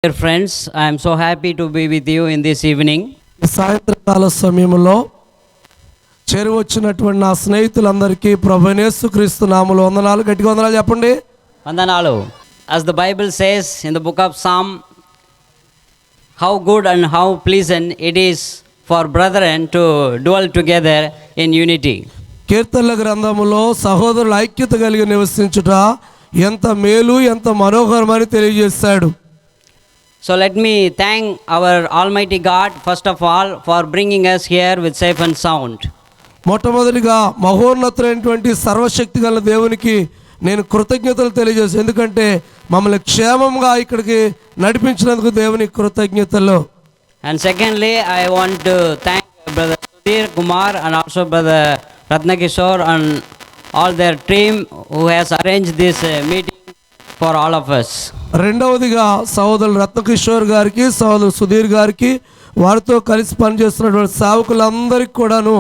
Dear friends, I am so happy to be with you in this evening. సాయంత్రకాల సమయంలో చేరువచ్చినటువంటి నా స్నేహితులందరికీ ప్రభువైన యేసుక్రీస్తు నామములో వందనాలు. గట్టిగా వందనాలు చెప్పండి. Vandanalu. As the Bible says in the book of Psalm, how good and how pleasant it is for brethren to dwell together in unity. కీర్తనల గ్రంథములో సహోదరుల ఐక్యత కలిగి నివసించుట ఎంత మేలు ఎంత మనోహరమని తెలియజేశాడు. So let me thank our Almighty God first of all for bringing us here with safe and sound. మొట్టమొదటిగా మహోన్నతుడైనటువంటి సర్వశక్తి గల దేవునికి నేను కృతజ్ఞతలు తెలియజేస్తాను. ఎందుకంటే మమ్మల్ని క్షేమంగా ఇక్కడికి నడిపించినందుకు దేవునికి కృతజ్ఞతలు. And secondly, I want to thank Brother Sudhir Kumar and also Brother Ratnakishore and all their team who has arranged this meeting for all of us. రెండవదిగా సహోదరులు రత్నకిషోర్ గారికి, సహోదరులు సుధీర్ గారికి, వారితో కలిసి పనిచేస్తున్నటువంటి సేవకులందరికీ కూడాను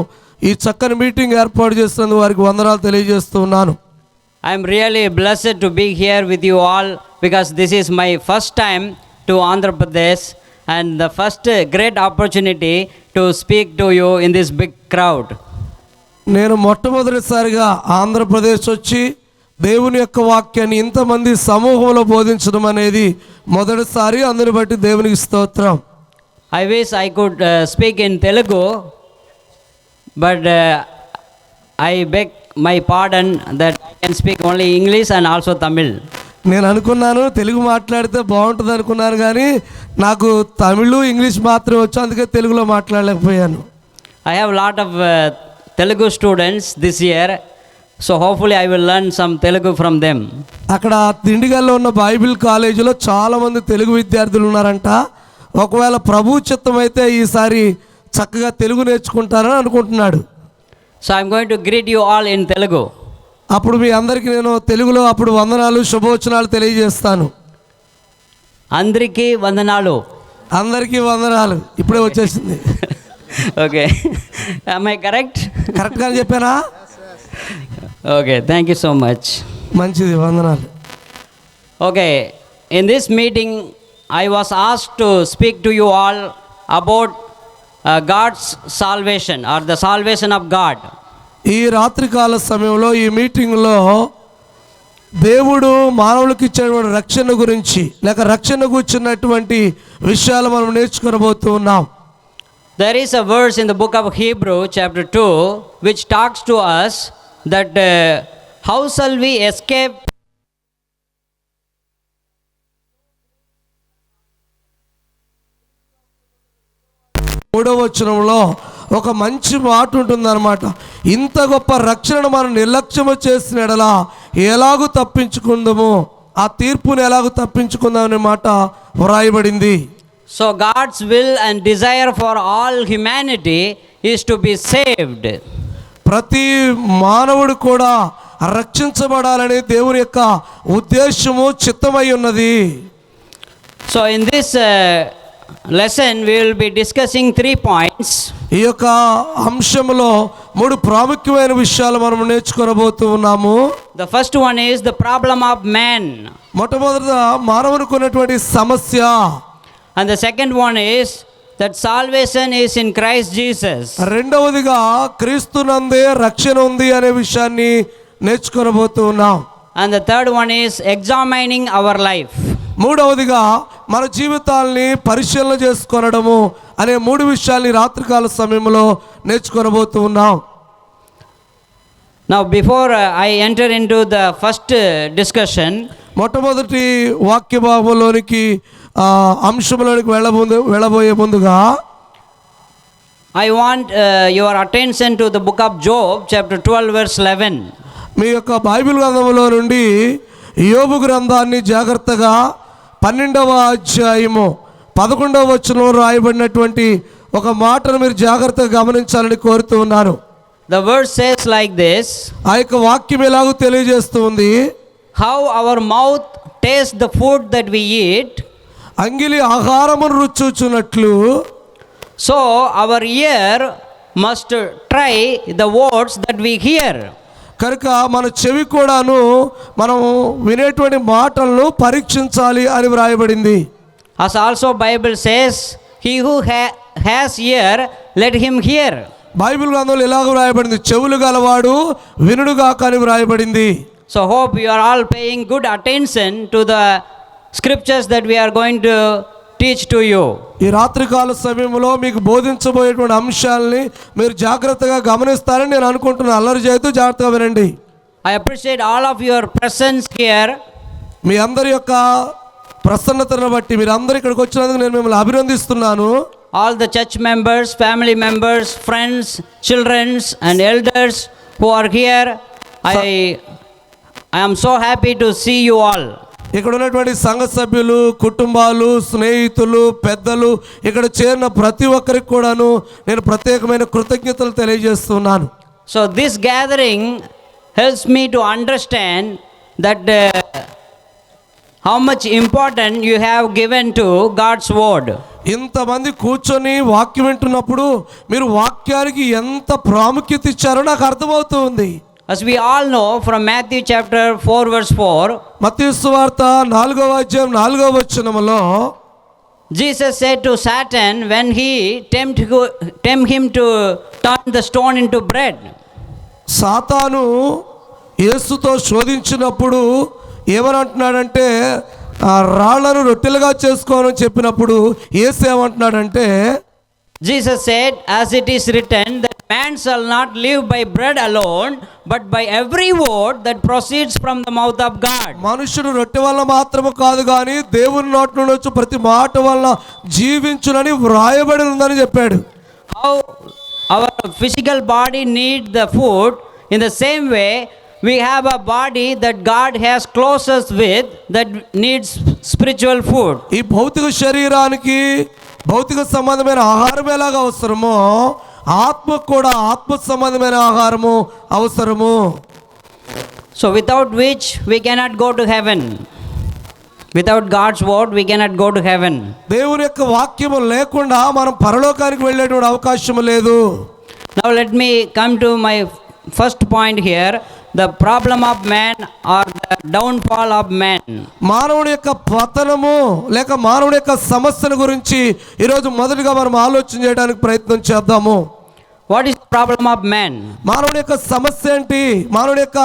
ఈ చక్కని మీటింగ్ ఏర్పాటు చేసినందుకు వారికి వందనాలు తెలియజేస్తున్నాను. I am really blessed to be here with you all because this is my first time to Andhra Pradesh and the first great opportunity to speak to you in this big crowd. నేను మొట్టమొదటిసారిగా ఆంధ్రప్రదేశ్ వచ్చి దేవుని యొక్క వాక్యాన్ని ఇంతమంది సమూహంలో బోధించడం అనేది మొదటిసారి. అందుని బట్టి దేవునికి స్తోత్రం. I wish I could speak in Telugu, but I beg my pardon that I can speak only English and also Tamil. నేను అనుకున్నాను తెలుగు మాట్లాడితే బాగుంటుంది అనుకున్నాను, కానీ నాకు తమిళ్ ఇంగ్లీష్ మాత్రమే వచ్చు, అందుకే తెలుగులో మాట్లాడలేకపోయాను. I have a lot of Telugu students this year, so hopefully I will learn some Telugu from them. అక్కడ దిండిగల్లో ఉన్న బైబిల్ కాలేజీలో చాలామంది తెలుగు విద్యార్థులు ఉన్నారంట. ఒకవేళ ప్రభు చిత్తం అయితే ఈసారి చక్కగా తెలుగు నేర్చుకుంటారని అనుకుంటున్నాడు. So I am going to greet you all in Telugu. అప్పుడు మీ అందరికీ నేను తెలుగులో అప్పుడు వందనాలు శుభవచనాలు తెలియజేస్తాను. అందరికీ వందనాలు. అందరికీ వందనాలు ఇప్పుడే వచ్చేసింది. Okay. Am I correct? కరెక్ట్గా చెప్పానా? Okay, thank you so much. మంచిది, వందనాలు. Okay, in this meeting I was asked to speak to you all about God's salvation or the salvation of God. ఈ రాత్రికాల సమయంలో ఈ మీటింగ్లో దేవుడు మానవులకు ఇచ్చినటువంటి రక్షణ గురించి లేక రక్షణ కూర్చున్నటువంటి విషయాలు మనం నేర్చుకోబోతూ ఉన్నాం. There is a verse in the book of Hebrew chapter 2 which talks to us that how shall we escape మూడవ వచనంలో ఒక మంచి మాట ఉంటుందన్నమాట. ఇంత గొప్ప రక్షణను మనం నిర్లక్ష్యము చేసిన ఎడల ఎలాగూ తప్పించుకుందాము, ఆ తీర్పును ఎలాగూ తప్పించుకుందాం అనే మాట వ్రాయబడింది. So God's will and desire for all humanity is to be saved. ప్రతి మానవుడు కూడా రక్షించబడాలని దేవుని యొక్క ఉద్దేశము చిత్తమై ఉన్నది. So in this lesson we will be discussing 3 points. ఈ యొక్క అంశంలో 3 ప్రాముఖ్యమైన విషయాలు మనం నేర్చుకోబోతూ ఉన్నాము. The first one is the problem of man. మొట్టమొదట మానవునికి ఉన్నటువంటి సమస్య. And the second one is that salvation is in Christ Jesus. రెండవదిగా క్రీస్తునందే రక్షణ ఉంది అనే విషయాన్ని నేర్చుకోబోతూ ఉన్నాం. And the third one is examining our life. మూడవదిగా మన జీవితాల్ని పరిశీలన చేసుకోవడము అనే 3 విషయాల్ని రాత్రికాల సమయంలో నేర్చుకోబోతూ ఉన్నాం. Now before I enter into the first discussion, మొట్టమొదటి వాక్య భాగంలోనికి అంశంలోనికి వెళ్ళబోయే ముందుగా I want your attention to the book of Job chapter 12 verse 11. మీ యొక్క బైబిల్ గ్రంథంలో నుండి యోబు గ్రంథాన్ని జాగ్రత్తగా 12వ అధ్యాయము 11వ వచనంలో రాయబడినటువంటి ఒక మాటను మీరు జాగ్రత్తగా గమనించాలని కోరుతూ ఉన్నాను. The verse says like this. ఆ యొక్క వాక్యం ఎలాగో తెలియజేస్తూ ఉంది. How our mouth tastes the food that we eat, అంగిలి ఆహారమును రుచిచున్నట్లు, so our ear must try the words that we hear. కనుక మన చెవి కూడాను మనం వినేటువంటి మాటలను పరీక్షించాలి అని వ్రాయబడింది. As also Bible says, he who has ear, let him hear. Bible గ్రంథంలో ఇలాగ వ్రాయబడింది, చెవులు గలవాడు వినుడుగాక అని వ్రాయబడింది. So hope you are all paying good attention to the scriptures that we are going to teach to you. ఈ రాత్రికాల సమయంలో మీకు బోధించబోయేటువంటి అంశాలని మీరు జాగ్రత్తగా గమనిస్తారని నేను అనుకుంటున్నాను. అల్లరి చేస్తూ జాగ్రత్తగా వినండి. I appreciate all of your presence here. మీ అందరి యొక్క ప్రసన్నతను బట్టి మీరు అందరు ఇక్కడికి వచ్చినందుకు నేను మిమ్మల్ని అభినందిస్తున్నాను. All the church members, family members, friends, children and elders who are here, I am so happy to see you all. ఇక్కడ ఉన్నటువంటి సంఘ సభ్యులు, కుటుంబాలు, స్నేహితులు, పెద్దలు, ఇక్కడ చేరిన ప్రతి ఒక్కరికి కూడాను నేను ప్రత్యేకమైన కృతజ్ఞతలు తెలియజేస్తున్నాను. So this gathering helps me to understand that how much important you have given to God's word. ఇంతమంది కూర్చొని వాక్యం వింటున్నప్పుడు మీరు వాక్యానికి ఎంత ప్రాముఖ్యత ఇచ్చారో నాకు అర్థమవుతుంది. As we all know from Matthew chapter 4 verse 4, మత్తయి సువార్త 4వ అధ్యాయం 4వ వచనములో Jesus said to Satan when he tempt him to turn the stone into bread. సాతాను యేసుతో శోధించినప్పుడు ఏమనంటున్నాడంటే ఆ రాళ్లను రొట్టెలుగా చేసుకోవాలని చెప్పినప్పుడు యేసు ఏమంటున్నాడంటే, Jesus said, as it is written, that man shall not live by bread alone, but by every word that proceeds from the mouth of God. మనుషుడు రొట్టె వల్ల మాత్రము కాదు కానీ దేవుని నోటి నుండి వచ్చే ప్రతి మాట వల్ల జీవించునని వ్రాయబడి ఉందని చెప్పాడు. How our physical body needs the food, in the same way we have a body that God has closed us with that needs spiritual food. ఈ భౌతిక శరీరానికి భౌతిక సంబంధమైన ఆహారం ఎలాగ అవసరమో ఆత్మకు కూడా ఆత్మ సంబంధమైన ఆహారము అవసరము. So without which we cannot go to heaven. Without God's word we cannot go to heaven. దేవుని యొక్క వాక్యము లేకుండా మనం పరలోకానికి వెళ్ళేటువంటి అవకాశం లేదు. Now let me come to my first point here, the problem of man or the downfall of man. మానవుడి యొక్క పతనము లేక మానవుడి యొక్క సమస్యల గురించి ఈరోజు మొదటిగా మనం ఆలోచన చేయడానికి ప్రయత్నం చేద్దాము. What is the problem of man? మానవుడి యొక్క సమస్య ఏంటి, మానవుడి యొక్క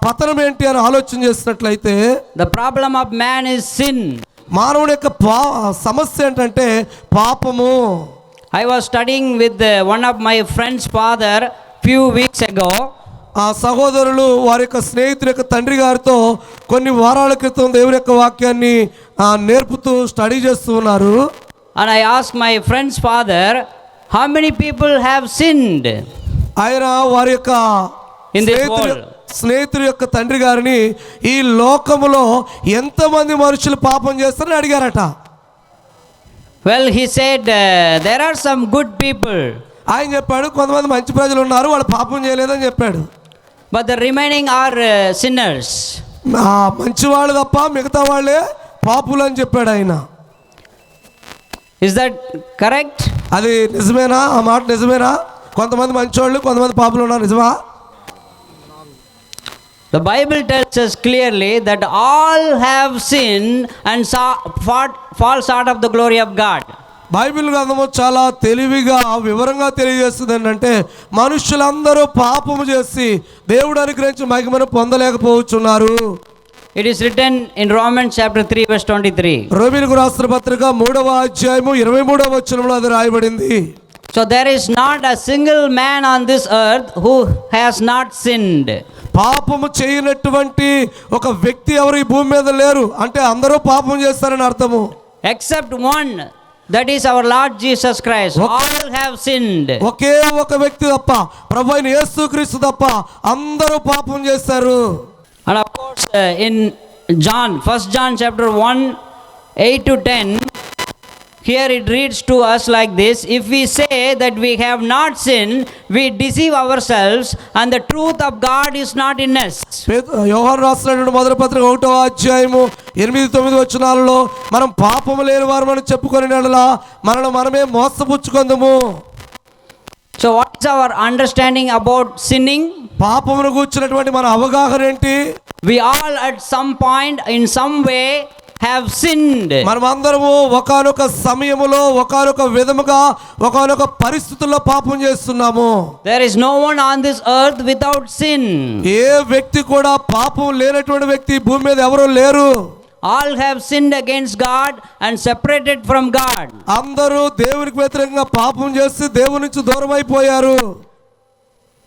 పతనం ఏంటి అని ఆలోచన చేసినట్లయితే The problem of man is sin. మానవుడి యొక్క సమస్య ఏంటంటే పాపము. I was studying with one of my friend's father few weeks ago. ఆ సహోదరులు వారి యొక్క స్నేహితుల యొక్క తండ్రి గారితో కొన్ని వారాల క్రితం దేవుని యొక్క వాక్యాన్ని నేర్పుతూ స్టడీ చేస్తూ ఉన్నారు. And I asked my friend's father, how many people have sinned ఆయన వారి యొక్క in this world? స్నేహితుడి యొక్క తండ్రి గారిని ఈ లోకములో ఎంతమంది మనుషులు పాపం చేస్తారని అడిగారట. Well, he said there are some good people. ఆయన చెప్పాడు కొంతమంది మంచి ప్రజలు ఉన్నారు, వాళ్ళు పాపం చేయలేదని చెప్పాడు. But the remaining are sinners. మంచివాళ్ళు తప్ప మిగతా వాళ్ళే పాపులు అని చెప్పాడు ఆయన. Is that correct? అది నిజమేనా? ఆ మాట నిజమేనా? కొంతమంది మంచివాళ్ళు కొంతమంది పాపులు ఉన్నారు, నిజమా? The Bible tells us clearly that all have sinned and fall short of the glory of God. Bible గ్రంథము చాలా తెలివిగా వివరంగా తెలియజేస్తుంది ఏంటంటే మనుషులందరూ పాపము చేసి దేవుడు అనుగ్రహించిన మహిమను పొందలేకపోతున్నారు. It is written in Romans chapter 3 verse 23. రోమీయులకు రాసిన పత్రిక 3వ అధ్యాయము 23వ వచనంలో అది రాయబడింది. So there is not a single man on this earth who has not sinned. పాపము చేయనటువంటి ఒక వ్యక్తి ఎవరు ఈ భూమి మీద లేరు, అంటే అందరూ పాపం చేస్తారని అర్థము. Except one, that is our Lord Jesus Christ. All have sinned. ఒకే ఒక వ్యక్తి తప్ప, ప్రభువైన యేసుక్రీస్తు తప్ప అందరూ పాపం చేస్తారు. And of course in John, 1 John chapter 1 8 to 10, here it reads to us like this: if we say that we have not sinned, we deceive ourselves and the truth of God is not in us. యోహాను రాసినటువంటి మొదటి పత్రిక 1వ అధ్యాయము 8-9 వచనాలలో మనం పాపము లేని వారమని చెప్పుకొని నెడలా మనల్ని మనమే మోసపుచ్చుకొందుము. So what is our understanding about sinning? పాపమును గూర్చినటువంటి మన అవగాహన ఏంటి? We all at some point in some way have sinned. మనమందరము ఒకానొక సమయములో ఒకానొక విధముగా ఒకానొక పరిస్థితుల్లో పాపం చేస్తున్నాము. There is no one on this earth without sin. ఏ వ్యక్తి కూడా పాపం లేనటువంటి వ్యక్తి భూమి మీద ఎవరు లేరు. All have sinned against God and separated from God. అందరూ దేవునికి వ్యతిరేకంగా పాపం చేసి దేవుని నుంచి దూరం అయిపోయారు.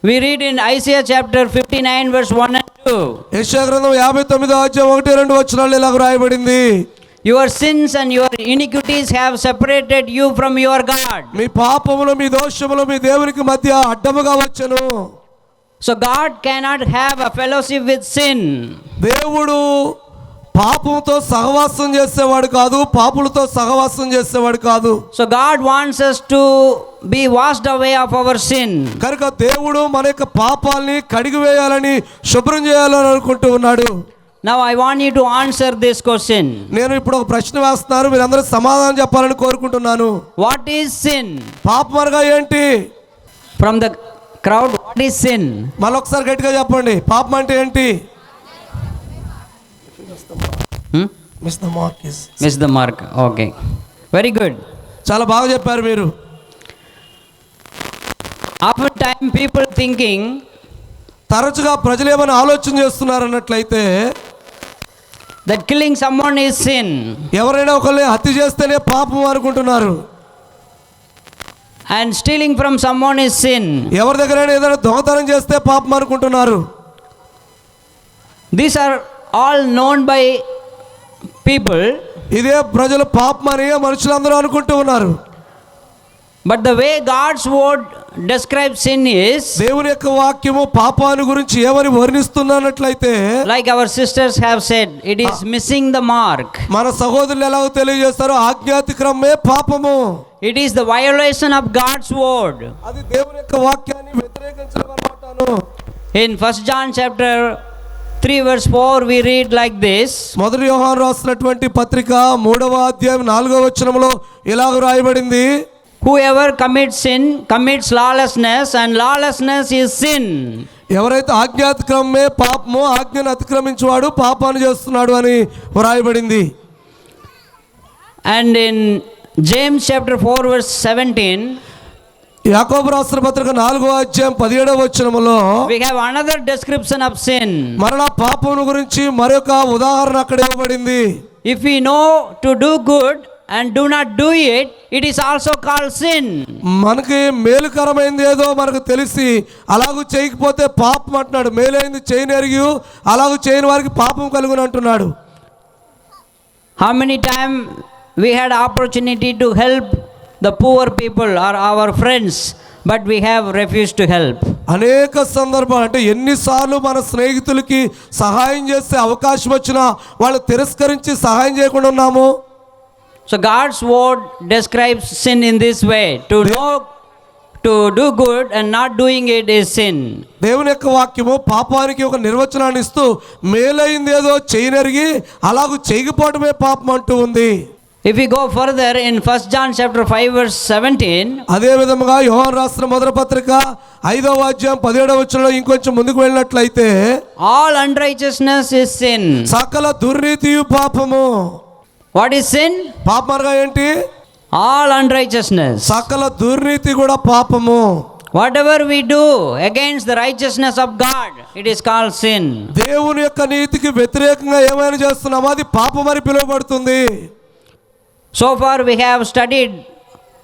We read in Isaiah chapter 59 verse 1 and 2. యెషయా గ్రంథం 59వ అధ్యాయం 1-2 వచనాలు ఇలా రాయబడింది. Your sins and your iniquities have separated you from your God. మీ పాపములు మీ దోషములు మీ దేవునికి మధ్య అడ్డముగా వచ్చెను. So God cannot have a fellowship with sin. దేవుడు పాపంతో సహవాసం చేసేవాడు కాదు, పాపులతో సహవాసం చేసేవాడు కాదు. So God wants us to be washed away of our sin. కనుక దేవుడు మన యొక్క పాపాలని కడిగివేయాలని శుభ్రం చేయాలని అనుకుంటూ ఉన్నాడు. Now I want you to answer this question. నేను ఇప్పుడు ఒక ప్రశ్న వేస్తున్నాను, మీరందరూ సమాధానం చెప్పాలని కోరుకుంటున్నాను. What is sin? పాపం అనగా ఏంటి? From the crowd, what is sin? మళ్ళొకసారి గట్టిగా చెప్పండి, పాపం అంటే ఏంటి? Miss the mark is. Miss the mark. Okay. Very good. చాలా బాగా చెప్పారు మీరు. After time people thinking తరచుగా ప్రజలు ఏమైనా ఆలోచన చేస్తున్నారు అన్నట్లయితే that killing someone is sin. ఎవరైనా ఒకరిని హత్య చేస్తేనే పాపం అనుకుంటున్నారు. And stealing from someone is sin. ఎవరి దగ్గరైనా ఏదైనా దొంగతనం చేస్తే పాపం అనుకుంటున్నారు. These are all known by people. ఇదే ప్రజలు పాపం అని మనుషులందరూ అనుకుంటూ ఉన్నారు. But the way God's word describes sin is, దేవుని యొక్క వాక్యము పాపాన్ని గురించి ఏమని వర్ణిస్తున్నట్లయితే, like our sisters have said, it is missing the mark. మన సహోదరులు ఎలాగో తెలియజేస్తారో ఆజ్ఞాతిక్రమమే పాపము. It is the violation of God's word. అది దేవుని యొక్క వాక్యాన్ని వ్యతిరేకించడం అన్నమాటను. In 1 John chapter 3 verse 4 we read like this. మొదటి యోహాను రాసినటువంటి పత్రిక 3వ అధ్యాయం 4వ వచనంలో ఇలాగ రాయబడింది, Whoever commits sin commits lawlessness, and lawlessness is sin. ఎవరైతే ఆజ్ఞాతిక్రమమే పాపము, ఆజ్ఞను అతిక్రమించువాడు పాపాన్ని చేస్తున్నాడు అని రాయబడింది. And in James chapter 4 verse 17 యాకోబు రాసిన పత్రిక 4వ అధ్యాయం 17వ వచనములో we have another description of sin. మరలా పాపం గురించి మరొక ఉదాహరణ అక్కడ ఇవ్వబడింది. If we know to do good and do not do it, it is also called sin. మనకి మేలుకరమైంది ఏదో మనకు తెలిసి అలాగూ చేయకపోతే పాపం అంటున్నాడు. మేలైంది చేయనెరిగి అలాగూ చేయని వారికి పాపం కలుగును అంటున్నాడు. How many times we had opportunity to help the poor people or our friends, but we have refused to help. అనేక సందర్భాలు, అంటే ఎన్నిసార్లు మన స్నేహితులకి సహాయం చేసే అవకాశం వచ్చినా వాళ్ళు తిరస్కరించి సహాయం చేయకుండా ఉన్నాము. So God's word describes sin in this way: to know to do good and not doing it is sin. దేవుని యొక్క వాక్యము పాపానికి ఒక నిర్వచనాన్ని ఇస్తూ మేలైంది ఏదో చేయనెరిగి అలాగూ చేయకపోవడమే పాపం అంటూ ఉంది. If we go further in 1 John chapter 5 verse 17, అదే విధముగా యోహాను రాసిన మొదటి పత్రిక 5వ అధ్యాయం 17వ వచనంలో ఇంకొంచెం ముందుకు వెళ్ళినట్లయితే, all unrighteousness is sin. సకల దుర్నీతియు పాపము. What is sin? పాపం అనగా ఏంటి? All unrighteousness. సకల దుర్నీతి కూడా పాపము. Whatever we do against the righteousness of God, it is called sin. దేవుని యొక్క నీతికి వ్యతిరేకంగా ఏమైనా చేస్తున్నామో అది పాపమని పిలువబడుతుంది. So far we have studied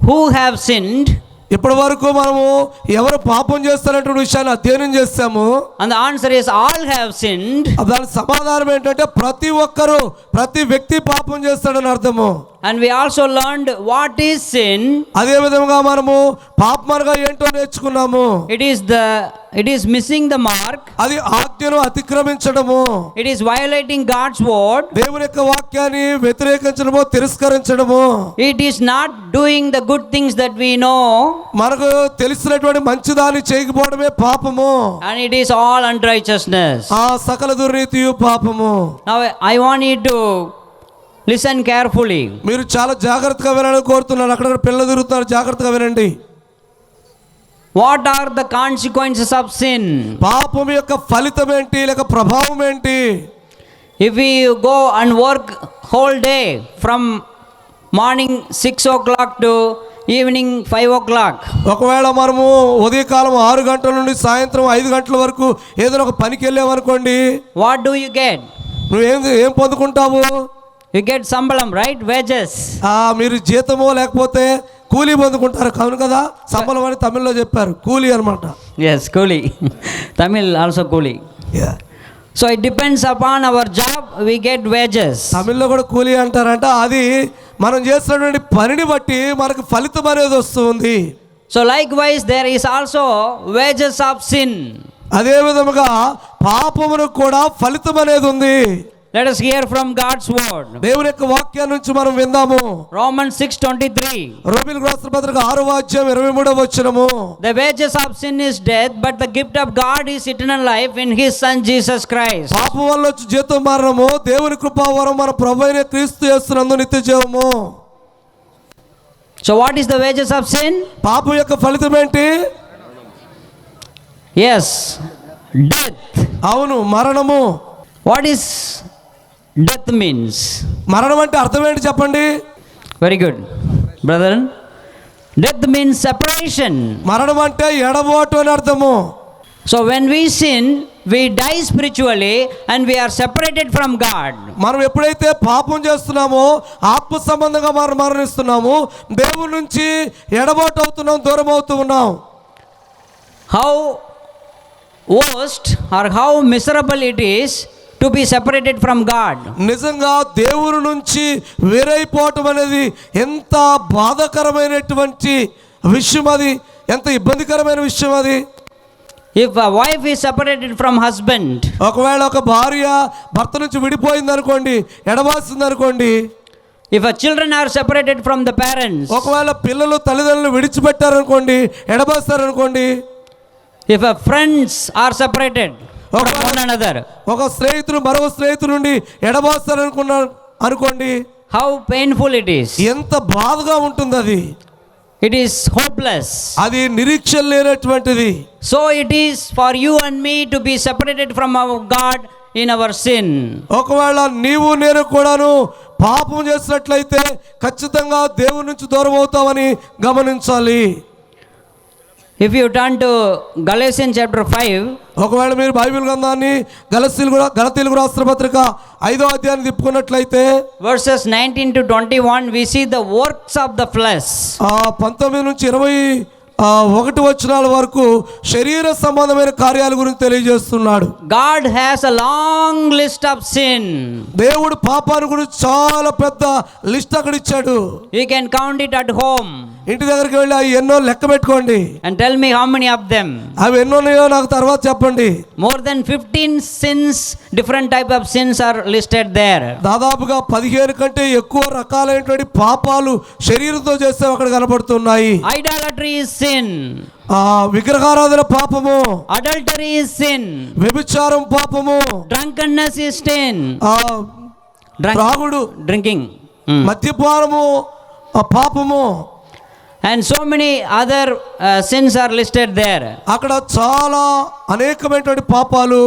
who have sinned, ఇప్పటి వరకు మనము ఎవరు పాపం చేస్తారనే విషయాన్ని అధ్యయనం చేస్తాము. and the answer is all have sinned. దాని సమాధానం ఏంటంటే ప్రతి ఒక్కరు, ప్రతి వ్యక్తి పాపం చేస్తాడని అర్థము. And we also learned what is sin. అదే విధంగా మనము పాపమనగా ఏంటో నేర్చుకున్నాము. It is missing the mark. అది ఆజ్ఞను అతిక్రమించడము. It is violating God's word. దేవుని యొక్క వాక్యాన్ని వ్యతిరేకించడము, తిరస్కరించడము. It is not doing the good things that we know. మనకు తెలిసినటువంటి మంచి దాన్ని చేయకపోవడమే పాపము. And it is all unrighteousness. ఆ సకల దుర్నీతియు పాపము. Now I want you to listen carefully. మీరు చాలా జాగ్రత్తగా వినాలని కోరుతున్నాను. అక్కడ పిల్లలు తిరుగుతున్నారు, జాగ్రత్తగా వినండి. What are the consequences of sin? పాపం యొక్క ఫలితం ఏంటి, లేక ప్రభావం ఏంటి? If we go and work whole day from morning 6 o'clock to evening 5 o'clock. ఒకవేళ మనము ఉదయకాలం 6 గంటల నుండి సాయంత్రం 5 గంటల వరకు ఏదైనా ఒక పనికి వెళ్ళామనుకోండి, What do you get? ఏం పొందుకుంటావు? You get sambalam, right? Wages. మీరు జీతమో లేకపోతే కూలీ పొందుకుంటారు, అవును కదా. సంబలం అని తమిళ్లో చెప్పారు, కూలీ అనమాట. Yes, kuli. Tamil also kuli. So it depends upon our job, we get wages. తమిళ్లో కూడా కూలీ అంటారంట. అది మనం చేస్తున్నటువంటి పనిని బట్టి మనకు ఫలితం అనేది వస్తుంది. So likewise there is also wages of sin. అదే విధముగా పాపమునకు కూడా ఫలితం అనేది ఉంది. Let us hear from God's word. దేవుని యొక్క వాక్యాన్ని నుంచి మనం విందాము. Romans 6:23. రోమీయులకు రాసిన పత్రిక 6వ అధ్యాయం 23వ వచనము. The wages of sin is death, but the gift of God is eternal life in his son Jesus Christ. పాపం వల్ల వచ్చే జీతం మరణము, దేవుని కృపావరం మన ప్రభువైన క్రీస్తు యేసునందు నిత్య జీవము. So what is the wages of sin? పాపం యొక్క ఫలితం ఏంటి? Yes, death. అవును, మరణము. What is death means? మరణం అంటే అర్థం ఏంటి చెప్పండి? Very good, brother. Death means separation. మరణం అంటే ఎడబాటు అని అర్థము. So when we sin, we die spiritually and we are separated from God. మనం ఎప్పుడైతే పాపం చేస్తున్నామో ఆత్మ సంబంధంగా మనం మరణిస్తున్నాము, దేవుని నుంచి ఎడబాటు అవుతున్నాం, దూరం అవుతూ ఉన్నాం. How worst or how miserable it is to be separated from God. నిజంగా దేవుని నుంచి వేరైపోవటం అనేది ఎంత బాధాకరమైనటువంటి విషయం, అది ఎంత ఇబ్బందికరమైన విషయం అది. If a wife is separated from husband, ఒకవేళ ఒక భార్య భర్త నుంచి విడిపోయింది అనుకోండి, ఎడబాసింది అనుకోండి. if a children are separated from the parents, ఒకవేళ పిల్లలు తల్లిదండ్రులు విడిచిపెట్టారనుకోండి, ఎడబాస్తారనుకోండి. if a friends are separated from one another, ఒక స్నేహితుడు మరో స్నేహితుడి నుండి ఎడబాస్తారనుకోండి, how painful it is. ఎంత బాధగా ఉంటుంది అది. It is hopeless. అది నిరీక్షణ లేనటువంటిది. So it is for you and me to be separated from our God in our sin. ఒకవేళ నీవు నేను కూడాను పాపం చేసినట్లయితే ఖచ్చితంగా దేవుని నుంచి దూరం అవుతామని గమనించాలి. If you turn to Galatians chapter 5, ఒకవేళ మీరు బైబిల్ గ్రంథాన్ని గలతీయులకు రాసిన పత్రిక 5వ అధ్యాయాన్ని తిప్పుకున్నట్లయితే verses 19 to 21, we see the works of the flesh. 19 నుంచి 21 వచనాల వరకు శరీర సంబంధమైన కార్యాల గురించి తెలియజేస్తున్నాడు. God has a long list of sin. దేవుడు పాపాన్ని గురించి చాలా పెద్ద లిస్ట్ అక్కడ ఇచ్చాడు. You can count it at home. ఇంటి దగ్గరికి వెళ్ళి అవి ఎన్నో లెక్క పెట్టుకోండి. And tell me how many of them. అవి ఎన్నో ఉన్నాయో నాకు తర్వాత చెప్పండి. More than 15 sins, different type of sins are listed there. దాదాపుగా 15 కంటే ఎక్కువ రకాలైనటువంటి పాపాలు శరీరంతో చేస్తే అక్కడ కనబడుతున్నాయి. Idolatry is sin. విగ్రహారాధన పాపము. Adultery is sin. వ్యభిచారం పాపము. Drunkenness is sin. త్రాగుడు, drinking. మద్యపానము పాపము. And so many other sins are listed there. అక్కడ చాలా అనేకమైనటువంటి పాపాలు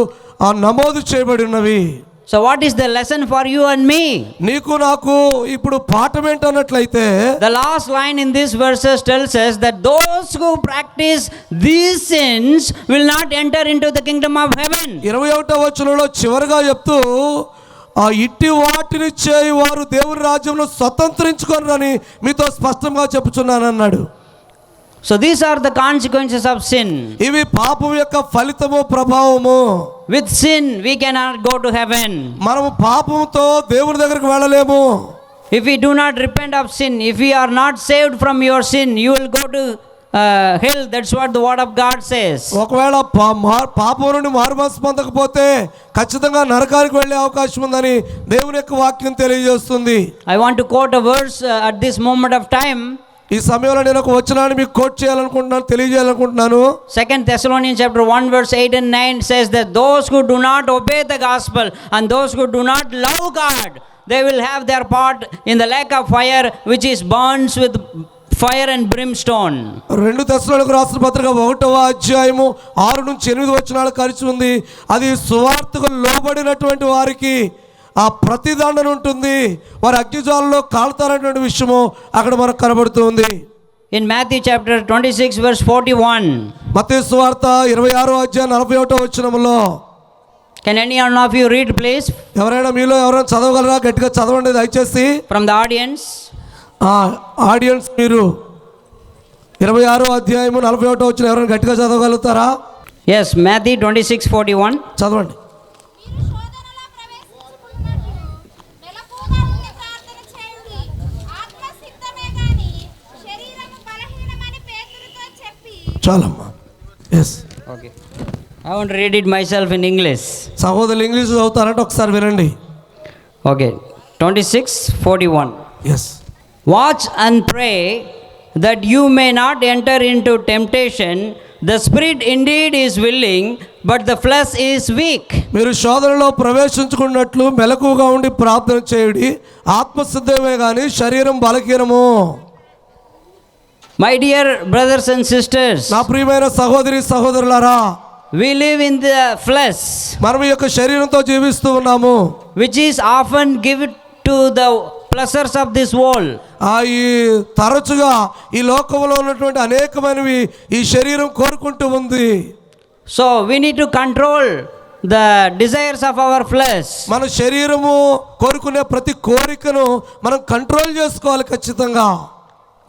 నమోదు చేయబడి ఉన్నవి. So what is the lesson for you and me? నీకు నాకు ఇప్పుడు పాఠం ఏంటన్నట్లయితే, the last line in this verses tells us that those who practice these sins will not enter into the kingdom of heaven. 21వ వచనంలో చివరిగా చెప్తూ, ఇట్టి వాటిని చేయి వారు దేవుని రాజ్యంలో స్వతంత్రించుకోరని మీతో స్పష్టంగా చెప్పుచున్నాను అన్నాడు. So these are the consequences of sin. ఇవి పాపం యొక్క ఫలితము, ప్రభావము. With sin we cannot go to heaven. మనము పాపంతో దేవుని దగ్గరికి వెళ్ళలేము. If we do not repent of sin, if we are not saved from your sin, you will go to hell. That's what the word of God says. ఒకవేళ పాపం నుండి మారుమనసు పొందకపోతే ఖచ్చితంగా నరకానికి వెళ్ళే అవకాశం ఉందని దేవుని యొక్క వాక్యం తెలియజేస్తుంది. I want to quote a verse at this moment of time. ఈ సమయంలో నేను ఒక వచనాన్ని మీకు కోట్ చేయాలనుకుంటున్నాను, తెలియజేయాలనుకుంటున్నాను. 2 Thessalonians chapter 1 verse 8 and 9 says that those who do not obey the gospel and those who do not love God, they will have their part in the lake of fire which is burns with fire and brimstone. 2 తెస్సలోనికీయులకు రాసిన పత్రిక 1వ అధ్యాయము 6 నుంచి 8 వచనాలు కలిసి ఉంది. అది సువార్తకు లోబడినటువంటి వారికి ఆ ప్రతిదండన ఉంటుంది, వారి అగ్నిజ్వాలలో కాలుతారనేటువంటి విషయము అక్కడ మనకు కనబడుతుంది. In Matthew chapter 26 verse 41. మత్తయి సువార్త 26వ అధ్యాయం 41వ వచనములో, Can any one of you read please ఎవరైనా మీలో ఎవరైనా చదవగలరా? గట్టిగా చదవండి దయచేసి. from the audience? ఆడియన్స్ మీరు 26వ అధ్యాయము 41వ వచనం ఎవరైనా గట్టిగా చదవగలుగుతారా? Yes, Matthew 26:41. చదవండి. మీరు శోధనలో ప్రవేశించుకున్నట్లు మెలకువగా ఉండి ప్రార్థన చేయుడి. ఆత్మ సిద్ధమే గాని శరీరము బలహీనమని పేతురుతో చెప్పి. చాలమ్మా. Yes, Okay. I want to read it myself in English. సహోదరులు ఇంగ్లీష్ చదువుతారంటే ఒకసారి వినండి. Okay. 26:41. Yes. Watch and pray that you may not enter into temptation. The spirit indeed is willing, but the flesh is weak. మీరు శోధనలో ప్రవేశించుకున్నట్లు మెలకువగా ఉండి ప్రార్థన చేయుడి. ఆత్మసిద్ధమే కానీ శరీరం బలహీనము. My dear brothers and sisters, నా ప్రియమైన సహోదరి సహోదరులారా, we live in the flesh, మనం ఈ యొక్క శరీరంతో జీవిస్తూ ఉన్నాము, which is often given to the pleasures of this world. ఈ తరచుగా ఈ లోకంలో ఉన్నటువంటి అనేకమైనవి ఈ శరీరం కోరుకుంటూ ఉంది. So we need to control the desires of our flesh. మన శరీరము కోరుకునే ప్రతి కోరికను మనం కంట్రోల్ చేసుకోవాలి ఖచ్చితంగా.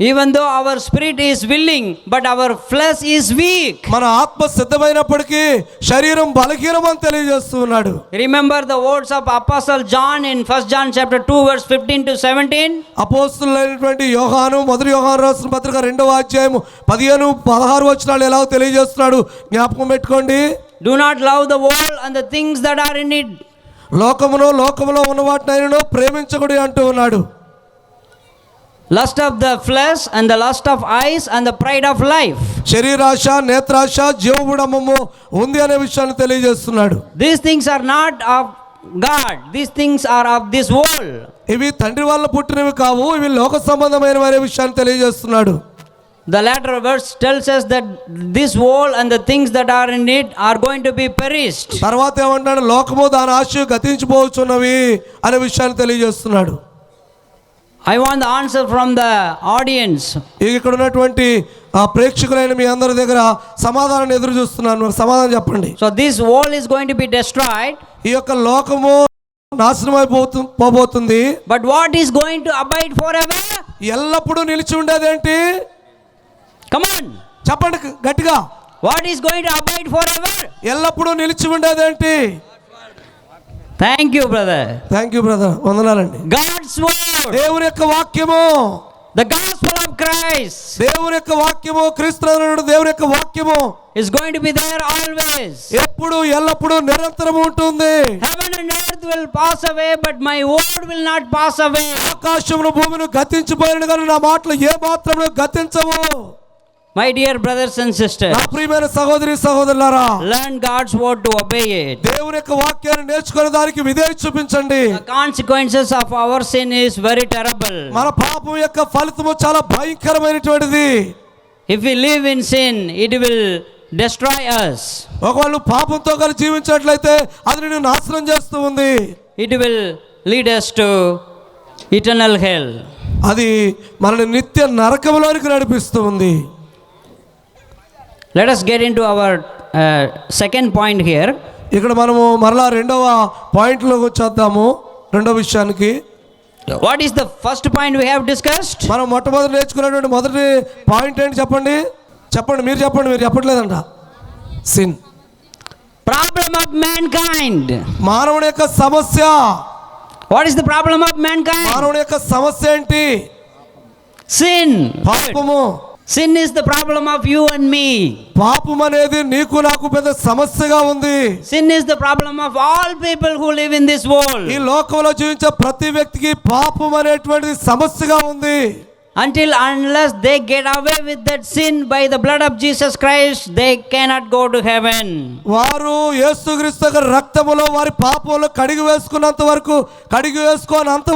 Even though our spirit is willing, but our flesh is weak. మన ఆత్మ సిద్ధమైనప్పటికీ శరీరం బలహీనం అని తెలియజేస్తూ ఉన్నాడు. Remember the words of Apostle John in 1 John chapter 2 verse 15 to 17. అపోస్తలులైనటువంటి యోహాను మొదటి యోహాను రాసిన పత్రిక 2వ అధ్యాయము 15-16 వచనాలు ఎలా తెలియజేస్తున్నాడు జ్ఞాపకం పెట్టుకోండి. Do not love the world and the things that are in it. లోకములో ఉన్న వాటినైనను ప్రేమించకుడి అంటూ ఉన్నాడు. Lust of the flesh and the lust of eyes and the pride of life. శరీరాశ, నేత్రాశ, జీవబుడమము ఉంది అనే విషయాన్ని తెలియజేస్తున్నాడు. These things are not of God. These things are of this world. ఇవి తండ్రి వల్ల పుట్టినవి కావు, ఇవి లోక సంబంధమైనవి అనే విషయాన్ని తెలియజేస్తున్నాడు. The latter verse tells us that this world and the things that are in it are going to be perished. తర్వాత ఏమంటాడు? లోకము దాని ఆశ గతించిపోవచ్చున్నవి అనే విషయాన్ని తెలియజేస్తున్నాడు. I want the answer from the audience. ఇక్కడ ఉన్నటువంటి ప్రేక్షకులైన మీ అందరి దగ్గర సమాధానాన్ని ఎదురు చూస్తున్నాను. సమాధానం చెప్పండి. So this world is going to be destroyed. ఈ యొక్క లోకము నాశనమై పోబోతుంది. But what is going to abide forever? ఎల్లప్పుడూ నిలిచి ఉండేదేంటి? Come on. చెప్పండి గట్టిగా. What is going to abide forever? ఎల్లప్పుడూ నిలిచి ఉండేదేంటి? Thank you, brother. Thank you brother, వందనాలండి. God's word. దేవుని యొక్క వాక్యము, The gospel of Christ దేవుని యొక్క వాక్యము, క్రీస్తు దేవుని యొక్క వాక్యము is going to be there always. ఎప్పుడు ఎల్లప్పుడూ నిరంతరం ఉంటుంది. Heaven and earth will pass away, but my word will not pass away. ఆకాశమును భూమిని గతించిపోయిన కానీ నా మాటలు ఏ మాత్రమే గతించవు. My dear brothers and sisters, నా ప్రియమైన సహోదరి సహోదరులారా, learn God's word to obey it. దేవుని యొక్క వాక్యాన్ని నేర్చుకునే దానికి విధేయత చూపించండి. The consequences of our sin is very terrible. మన పాపం యొక్క ఫలితము చాలా భయంకరమైనటువంటిది. If we live in sin, it will destroy us. ఒకవేళ పాపంతో కలిసి జీవించినట్లయితే అది నిన్ను నాశనం చేస్తూ ఉంది. It will lead us to eternal hell. అది మనల్ని నిత్య నరకంలోనికి నడిపిస్తూ ఉంది. Let us get into our second point here. ఇక్కడ మనము మరలా రెండవ పాయింట్లోకి వచ్చేద్దాము. రెండవ విషయానికి, What is the first point we have discussed? మనం మొట్టమొదటి నేర్చుకున్నటువంటి మొదటి పాయింట్ ఏంటి చెప్పండి. మీరు చెప్పట్లేదంట. Sin, Problem of mankind. మానవుని యొక్క సమస్య. What is the problem of mankind? మానవుని యొక్క సమస్య ఏంటి? Sin. పాపము. Sin is the problem of you and me. పాపం అనేది నీకు నాకు పెద్ద సమస్యగా ఉంది. Sin is the problem of all people who live in this world. ఈ లోకంలో జీవించే ప్రతి వ్యక్తికి పాపం అనేటువంటిది సమస్యగా ఉంది. Unless they get away with that sin by the blood of Jesus Christ, they cannot go to heaven. వారు యేసుక్రీస్తు యొక్క రక్తములో వారి పాపములు కడిగి వేసుకున్నంత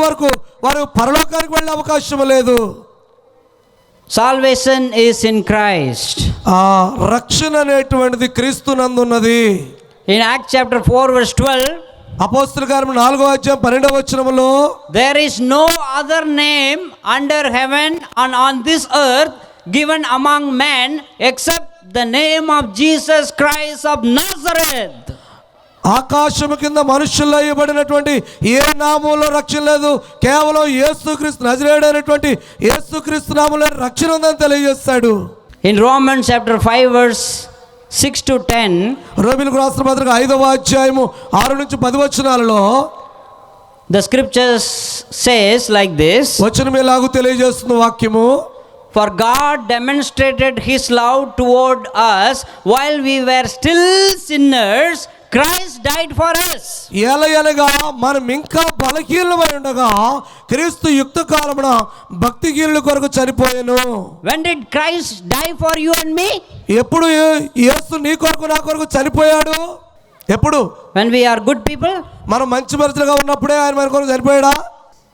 వరకు వారు పరలోకానికి వెళ్ళే అవకాశం లేదు. Salvation is in Christ. ఆ రక్షణ అనేటువంటిది క్రీస్తునందు ఉన్నది. In Acts chapter 4 verse 12, అపోస్తల కార్యం 4వ అధ్యాయం 12వ వచనములో there is no other name under heaven and on this earth given among men except the name of Jesus Christ of Nazareth. ఆకాశము కింద మనుషుల్లో ఇవ్వబడినటువంటి ఏ నామంలో రక్షణ లేదు, కేవలం యేసుక్రీస్తు నజరేయుడైనటువంటి యేసుక్రీస్తు నామంలో రక్షణ ఉందని తెలియజేస్తాడు. In Romans chapter 5 verse 6 to 10, రోమీయులకు రాసిన పత్రిక 5వ అధ్యాయము 6 నుంచి 10 వచనాలలో the scriptures says like this: వచనం ఎలాగూ తెలియజేస్తుంది వాక్యము, for God demonstrated his love toward us while we were still sinners, Christ died for us. ఏలయనగా మనం ఇంకా బలహీనమై ఉండగా క్రీస్తు యుక్త కాలమున భక్తిహీనుల కొరకు చనిపోయాను. When did Christ die for you and me? ఎప్పుడు యేసు నీ కొరకు నా కొరకు చనిపోయాడు? ఎప్పుడు? When we are good people? మనం మంచి మనుషులుగా ఉన్నప్పుడే ఆయన మన కొరకు చనిపోయాడా?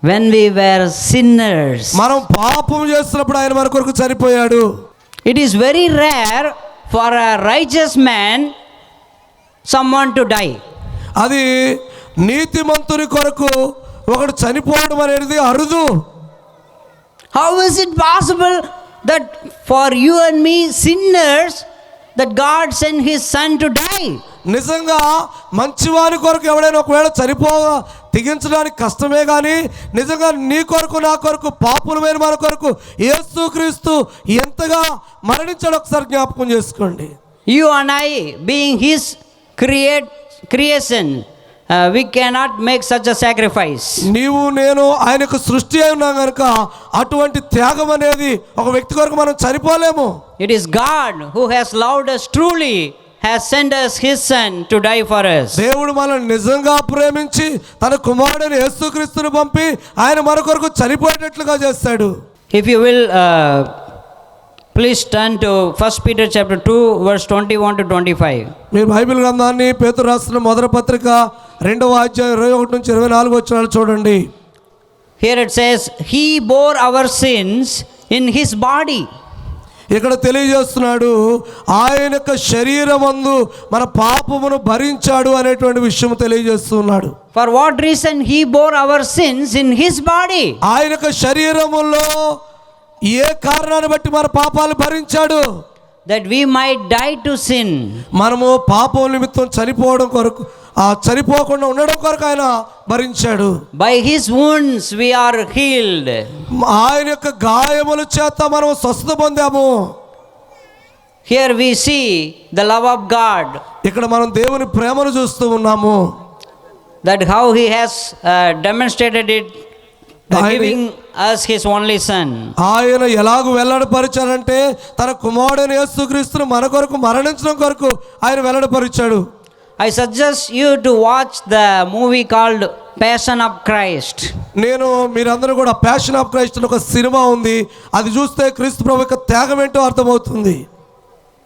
When we were sinners. మనం పాపం చేస్తున్నప్పుడు ఆయన మన కొరకు చనిపోయాడు. It is very rare for a righteous man someone to die. అది నీతిమంతుని కొరకు ఒకడు చనిపోవడం అనేది అరుదు. How is it possible that for you and me sinners that God sent his son to die? నిజంగా మంచివారి కొరకు ఎవడైనా ఒకవేళ తెగించడానికి కష్టమే కానీ నిజంగా నీ కొరకు నా కొరకు పాపులమైన మన కొరకు యేసుక్రీస్తు ఎంతగా మరణించాడో ఒకసారి జ్ఞాపకం చేసుకోండి. You and I being his creation, we cannot make such a sacrifice. నీవు నేను ఆయనకు సృష్టి అయి ఉన్నాం కనుక అటువంటి త్యాగం అనేది ఒక వ్యక్తి కొరకు మనం చనిపోలేము. It is God who has loved us truly, has sent us his son to die for us. దేవుడు మనల్ని నిజంగా ప్రేమించి తన కుమారుడైన యేసుక్రీస్తును పంపి ఆయన మన కొరకు చనిపోయేటట్లుగా చేస్తాడు. If you will please turn to 1 Peter chapter 2 verse 21 to 25. మీరు బైబిల్ గ్రంథాన్ని పేతురు రాసిన మొదటి పత్రిక 2వ అధ్యాయం 21 నుంచి 24 వచనాలు చూడండి. Here it says, he bore our sins in his body. ఇక్కడ తెలియజేస్తున్నాడు ఆయన యొక్క శరీరమందు మన పాపమును భరించాడు అనేటువంటి విషయం తెలియజేస్తున్నాడు. For what reason he bore our sins in his body? ఆయన యొక్క శరీరములో ఏ కారణాన్ని బట్టి మన పాపాలు భరించాడు? That we might die to sin. మనము పాపం నిమిత్తం చనిపోవడం కొరకు చనిపోకుండా ఉండడం కొరకు ఆయన భరించాడు. By his wounds we are healed. ఆయన యొక్క గాయముల చేత మనం స్వస్థత పొందాము. Here we see the love of God. ఇక్కడ మనం దేవుని ప్రేమను చూస్తూ ఉన్నాము. That how he has demonstrated it, giving us his only son. ఆయన ఎలాగూ వెల్లడిపరిచాడంటే తన కుమారుడైన యేసుక్రీస్తును మన కొరకు మరణించడం కొరకు ఆయన వెల్లడిపరిచాడు. I suggest you to watch the movie called Passion of Christ. నేను మీరందరూ కూడా ప్యాషన్ ఆఫ్ క్రైస్ట్ అని ఒక సినిమా ఉంది, అది చూస్తే క్రీస్తు ప్రభు యొక్క త్యాగం ఏంటో అర్థమవుతుంది.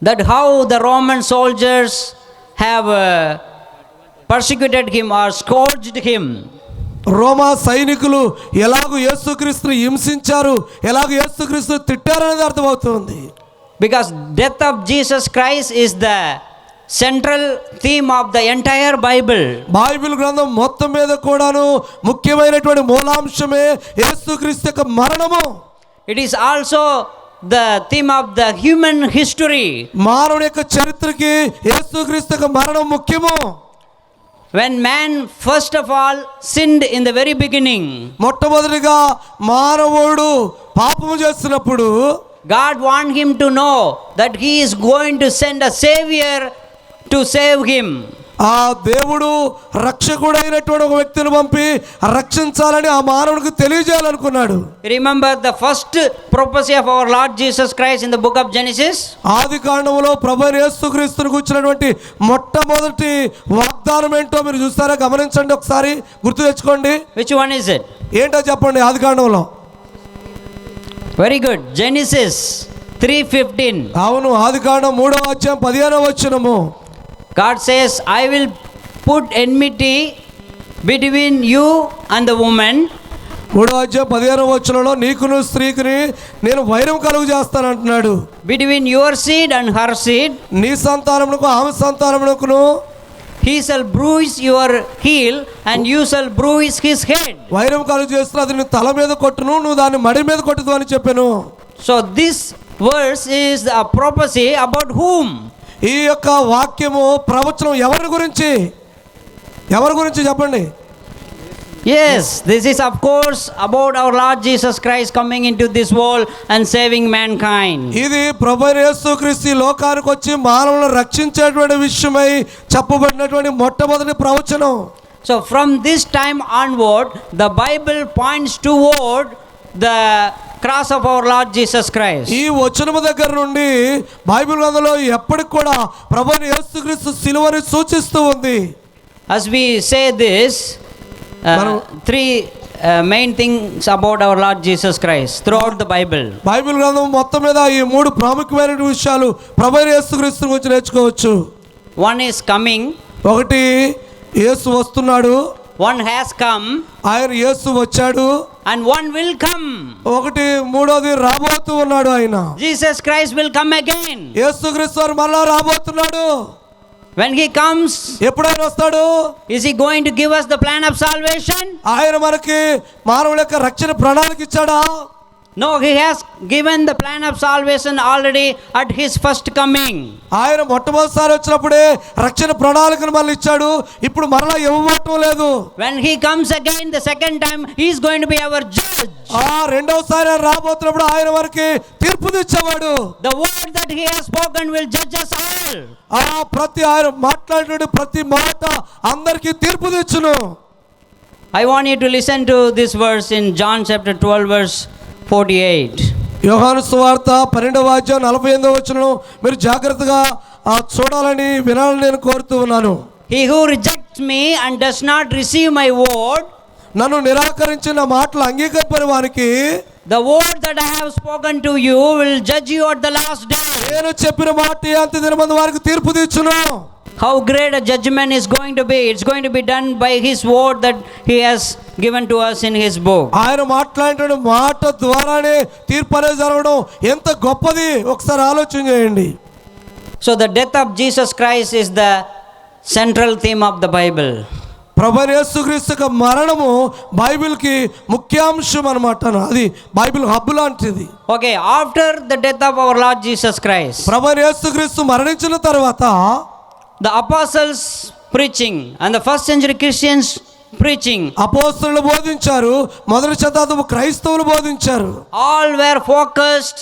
That how the Roman soldiers have persecuted him or scourged him. రోమా సైనికులు ఎలాగూ యేసుక్రీస్తును హింసించారు, ఎలాగూ యేసుక్రీస్తును తిట్టారనేది అర్థమవుతుంది. Because death of Jesus Christ is the central theme of the entire Bible. Bible గ్రంథం మొత్తం మీద కూడాను ముఖ్యమైనటువంటి మూలాంశమే యేసుక్రీస్తు యొక్క మరణము. It is also the theme of the human history. మానవుని యొక్క చరిత్రకి యేసుక్రీస్తు యొక్క మరణం ముఖ్యము. When man first of all sinned in the very beginning, మొట్టమొదటిగా మానవుడు పాపము చేస్తున్నప్పుడు God want him to know that he is going to send a savior to save him. ఆ దేవుడు రక్షకుడైనటువంటి ఒక వ్యక్తిని పంపి రక్షించాలని ఆ మానవునికి తెలియజేయాలనుకున్నాడు. Remember the first prophecy of our Lord Jesus Christ in the book of Genesis? ఆది కాండములో ప్రభువైన యేసుక్రీస్తును గురించినటువంటి మొట్టమొదటి వాగ్దానం ఏంటో మీరు చూస్తారా? గమనించండి, ఒకసారి గుర్తు తెచ్చుకోండి. Which one is it? ఏంటో చెప్పండి. ఆది కాండంలో. Very good. Genesis 3:15. అవును, ఆది కాండం 3వ అధ్యాయం 15వ వచనము. God says, I will put enmity between you and the woman. 3వ అధ్యాయం 15వ వచనంలో నీకును స్త్రీకి నేను వైరం కలుగు చేస్తాను అంటున్నాడు. Between your seed and her seed. నీ సంతానమునకు ఆమె సంతానమునకును he shall bruise your heel and you shall bruise his head. వైరం కలుగు చేస్తున్నా అది నువ్వు తల మీద కొట్టును, నువ్వు దాన్ని మడి మీద కొట్టుదు అని చెప్పాను. So this verse is a prophecy about whom? ఈ యొక్క వాక్యము ప్రవచనం ఎవరి గురించి చెప్పండి. Yes, this is of course about our Lord Jesus Christ coming into this world and saving mankind. ఇది ప్రభువైన యేసుక్రీస్తు లోకానికి వచ్చి మానవులను రక్షించేటువంటి విషయమై చెప్పబడినటువంటి మొట్టమొదటి ప్రవచనం. So from this time onward, the Bible points toward the cross of our Lord Jesus Christ. ఈ వచనము దగ్గర నుండి బైబిల్ గ్రంథంలో ఎప్పటికి కూడా ప్రభువైన యేసుక్రీస్తు సిలువని సూచిస్తూ ఉంది. As we say this, three main things about our Lord Jesus Christ throughout the Bible. Bible గ్రంథం మొత్తం మీద ఈ మూడు ప్రాముఖ్యమైన విషయాలు ప్రభువైన యేసుక్రీస్తు గురించి నేర్చుకోవచ్చు. One is coming. ఒకటి యేసు వస్తున్నాడు. One has come. ఆయన యేసు వచ్చాడు. And one will come. ఒకటి మూడోది రాబోతూ ఉన్నాడు. ఆయన Jesus Christ will come again. యేసుక్రీస్తు వారు మళ్ళా రాబోతున్నాడు. When he comes, ఎప్పుడైనా వస్తాడు. is he going to give us the plan of salvation? ఆయన మనకి మానవుల యొక్క రక్షణ ప్రణాళిక ఇచ్చాడా? No, he has given the plan of salvation already at his first coming. ఆయన మొట్టమొదటిసారి వచ్చినప్పుడే రక్షణ ప్రణాళికను మళ్ళీ ఇచ్చాడు. ఇప్పుడు మరలా ఇవ్వబడటం లేదు. When he comes again the second time, he is going to be our judge. రెండవసారి రాబోతున్నప్పుడు ఆయన మనకి తీర్పు తెచ్చేవాడు. The word that he has spoken will judge us all. ప్రతి ఆయన మాట్లాడిన ప్రతి మాట అందరికీ తీర్పు తెచ్చును. I want you to listen to this verse in John chapter 12 verse 48. యోహాను సువార్త 12వ అధ్యాయం 48వ వచనం మీరు జాగ్రత్తగా చూడాలని వినాలని నేను కోరుతూ ఉన్నాను. He who rejects me and does not receive my word, నన్ను నిరాకరించిన మాటలు అంగీకరింపని వారికి the word that I have spoken to you will judge you at the last day. నేను చెప్పిన మాట అంత్య దినమందు వారికి తీర్పు తీర్చును. How great a judgment is going to be. It's going to be done by his word that he has given to us in his book. ఆయన మాట్లాడిన మాట ద్వారానే తీర్పు అనేది జరగడం ఎంత గొప్పది ఒకసారి ఆలోచన చేయండి. So the death of Jesus Christ is the central theme of the Bible. ప్రభువైన యేసుక్రీస్తు యొక్క మరణము బైబిల్కి ముఖ్యాంశం అన్నమాట. అది బైబిల్ హబ్ లాంటిది. Okay, after the death of our Lord Jesus Christ, ప్రభువైన యేసుక్రీస్తు మరణించిన తర్వాత the apostles preaching and the first century Christians preaching, అపోస్తలులు బోధించారు, మొదటి శతాబ్దపు క్రైస్తవులు బోధించారు. all were focused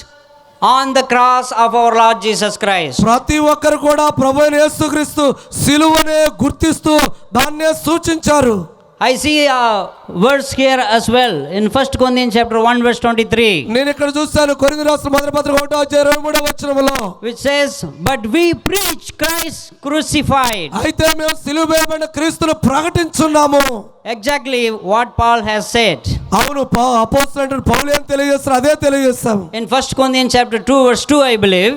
on the cross of our Lord Jesus Christ. ప్రతి ఒక్కరు కూడా ప్రభువైన యేసుక్రీస్తు సిలువనే గుర్తిస్తూ దాన్నే సూచించారు. I see a verse here as well in 1 Corinthians chapter 1 verse 23. నేను ఇక్కడ చూస్తాను కొరింథీ రాసిన మొదటి పత్రిక 1వ అధ్యాయం 23వ వచనములో, which says, but we preach Christ crucified. అయితే మేము సిలువ వేయబడిన క్రీస్తును ప్రకటించున్నాము. Exactly what Paul has said. అవును, అపోస్తలుడు పౌలు ఏం తెలియజేస్తారు అదే తెలియజేస్తాం. In 1 Corinthians chapter 2 verse 2 I believe.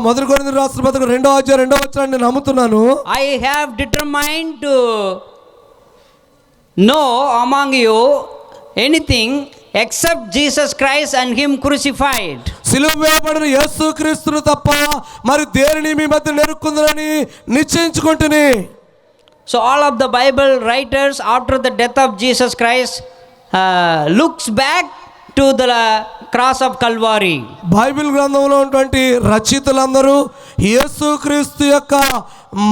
మొదటి కొరింథీ రాసిన పత్రిక 2వ అధ్యాయం 2వ వచనాన్ని నేను నమ్ముతున్నాను. I have determined to know among you anything except Jesus Christ and him crucified. సిలువ వేయబడిన యేసుక్రీస్తును తప్ప మరి దేనిని మీ మధ్య నెరుక్కుందని నిశ్చయించుకుంటుని. So all of the Bible writers after the death of Jesus Christ looks back to the cross of Calvary. Bible గ్రంథంలో ఉన్నటువంటి రచయితలందరూ యేసుక్రీస్తు యొక్క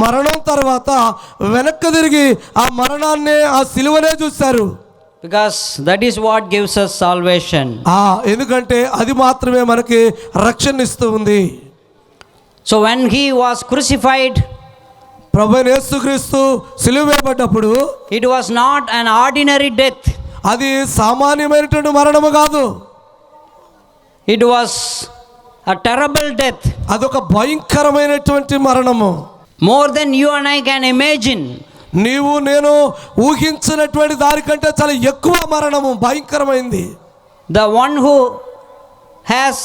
మరణం తర్వాత వెనక్కి తిరిగి ఆ మరణాన్ని ఆ సిలువనే చూశారు. Because that is what gives us salvation. ఎందుకంటే అది మాత్రమే మనకి రక్షణ ఇస్తూ ఉంది. So when he was crucified, ప్రభువైన యేసుక్రీస్తు సిలువ వేయబడ్డప్పుడు it was not an ordinary death. అది సామాన్యమైనటువంటి మరణము కాదు. It was a terrible death. అదొక భయంకరమైనటువంటి మరణము. More than you and I can imagine. నీవు నేను ఊహించినటువంటి దానికంటే చాలా ఎక్కువ మరణము, భయంకరమైంది. The one who has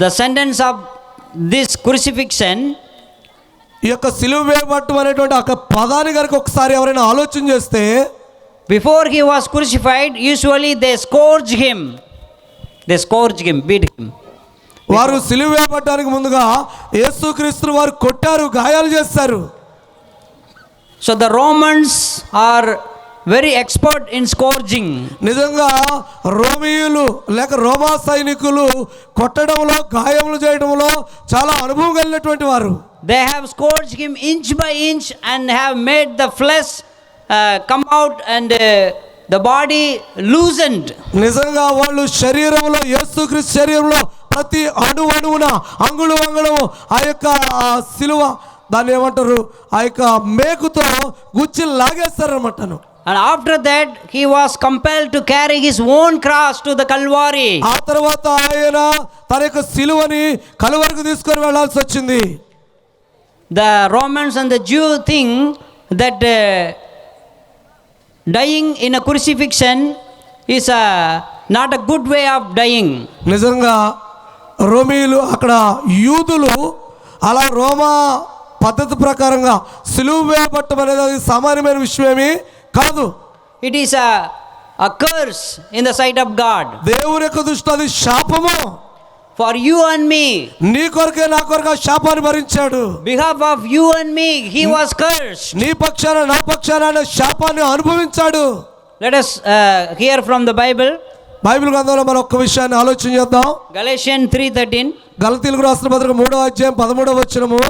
the sentence of this crucifixion, ఈ యొక్క సిలువ వేయబడటం అనేటువంటి ఒక పదాన్ని కనుక ఒకసారి ఎవరైనా ఆలోచన చేస్తే, before he was crucified, usually they scourge him, beat him. వారు సిలువ వేయబడడానికి ముందుగా యేసుక్రీస్తును వారు కొట్టారు, గాయాలు చేస్తారు. So the Romans are very expert in scourging. నిజంగా రోమియులు లేక రోమా సైనికులు కొట్టడంలో గాయములు చేయడంలో చాలా అనుభవం కలిగినటువంటి వారు. They have scourged him inch by inch and have made the flesh come out and the body loosened. నిజంగా వాళ్ళు శరీరంలో యేసుక్రీస్తు శరీరంలో ప్రతి అణువున అంగుళము ఆ యొక్క సిలువ దాన్ని ఏమంటారు ఆ యొక్క మేకుతో గుచ్చి లాగేస్తారన్నమాట. And after that he was compelled to carry his own cross to the Calvary. ఆ తర్వాత ఆయన తన యొక్క సిలువని కల్వరికి తీసుకొని వెళ్ళాల్సి వచ్చింది. The Romans and the Jew think that dying in a crucifixion is not a good way of dying. నిజంగా రోమీయులు అక్కడ యూదులు అలా రోమా పద్ధతి ప్రకారంగా సిలువ వేయబట్టం అనేది అది సామాన్యమైన విషయమేమి కాదు. It is a curse in the sight of God. దేవుని యొక్క దృష్టిలో అది శాపము. For you and me, నీ కొరకే నా కొరకే శాపాన్ని భరించాడు. behalf of you and me, he was cursed. నీ పక్షాన నా పక్షాన ఆయన శాపాన్ని అనుభవించాడు. Let us hear from the Bible. Bible గ్రంథంలో మనం ఒక్క విషయాన్ని ఆలోచన చేద్దాం. Galatians 3:13. గలతీయులకు రాసిన పత్రిక 3వ అధ్యాయం 13వ వచనము.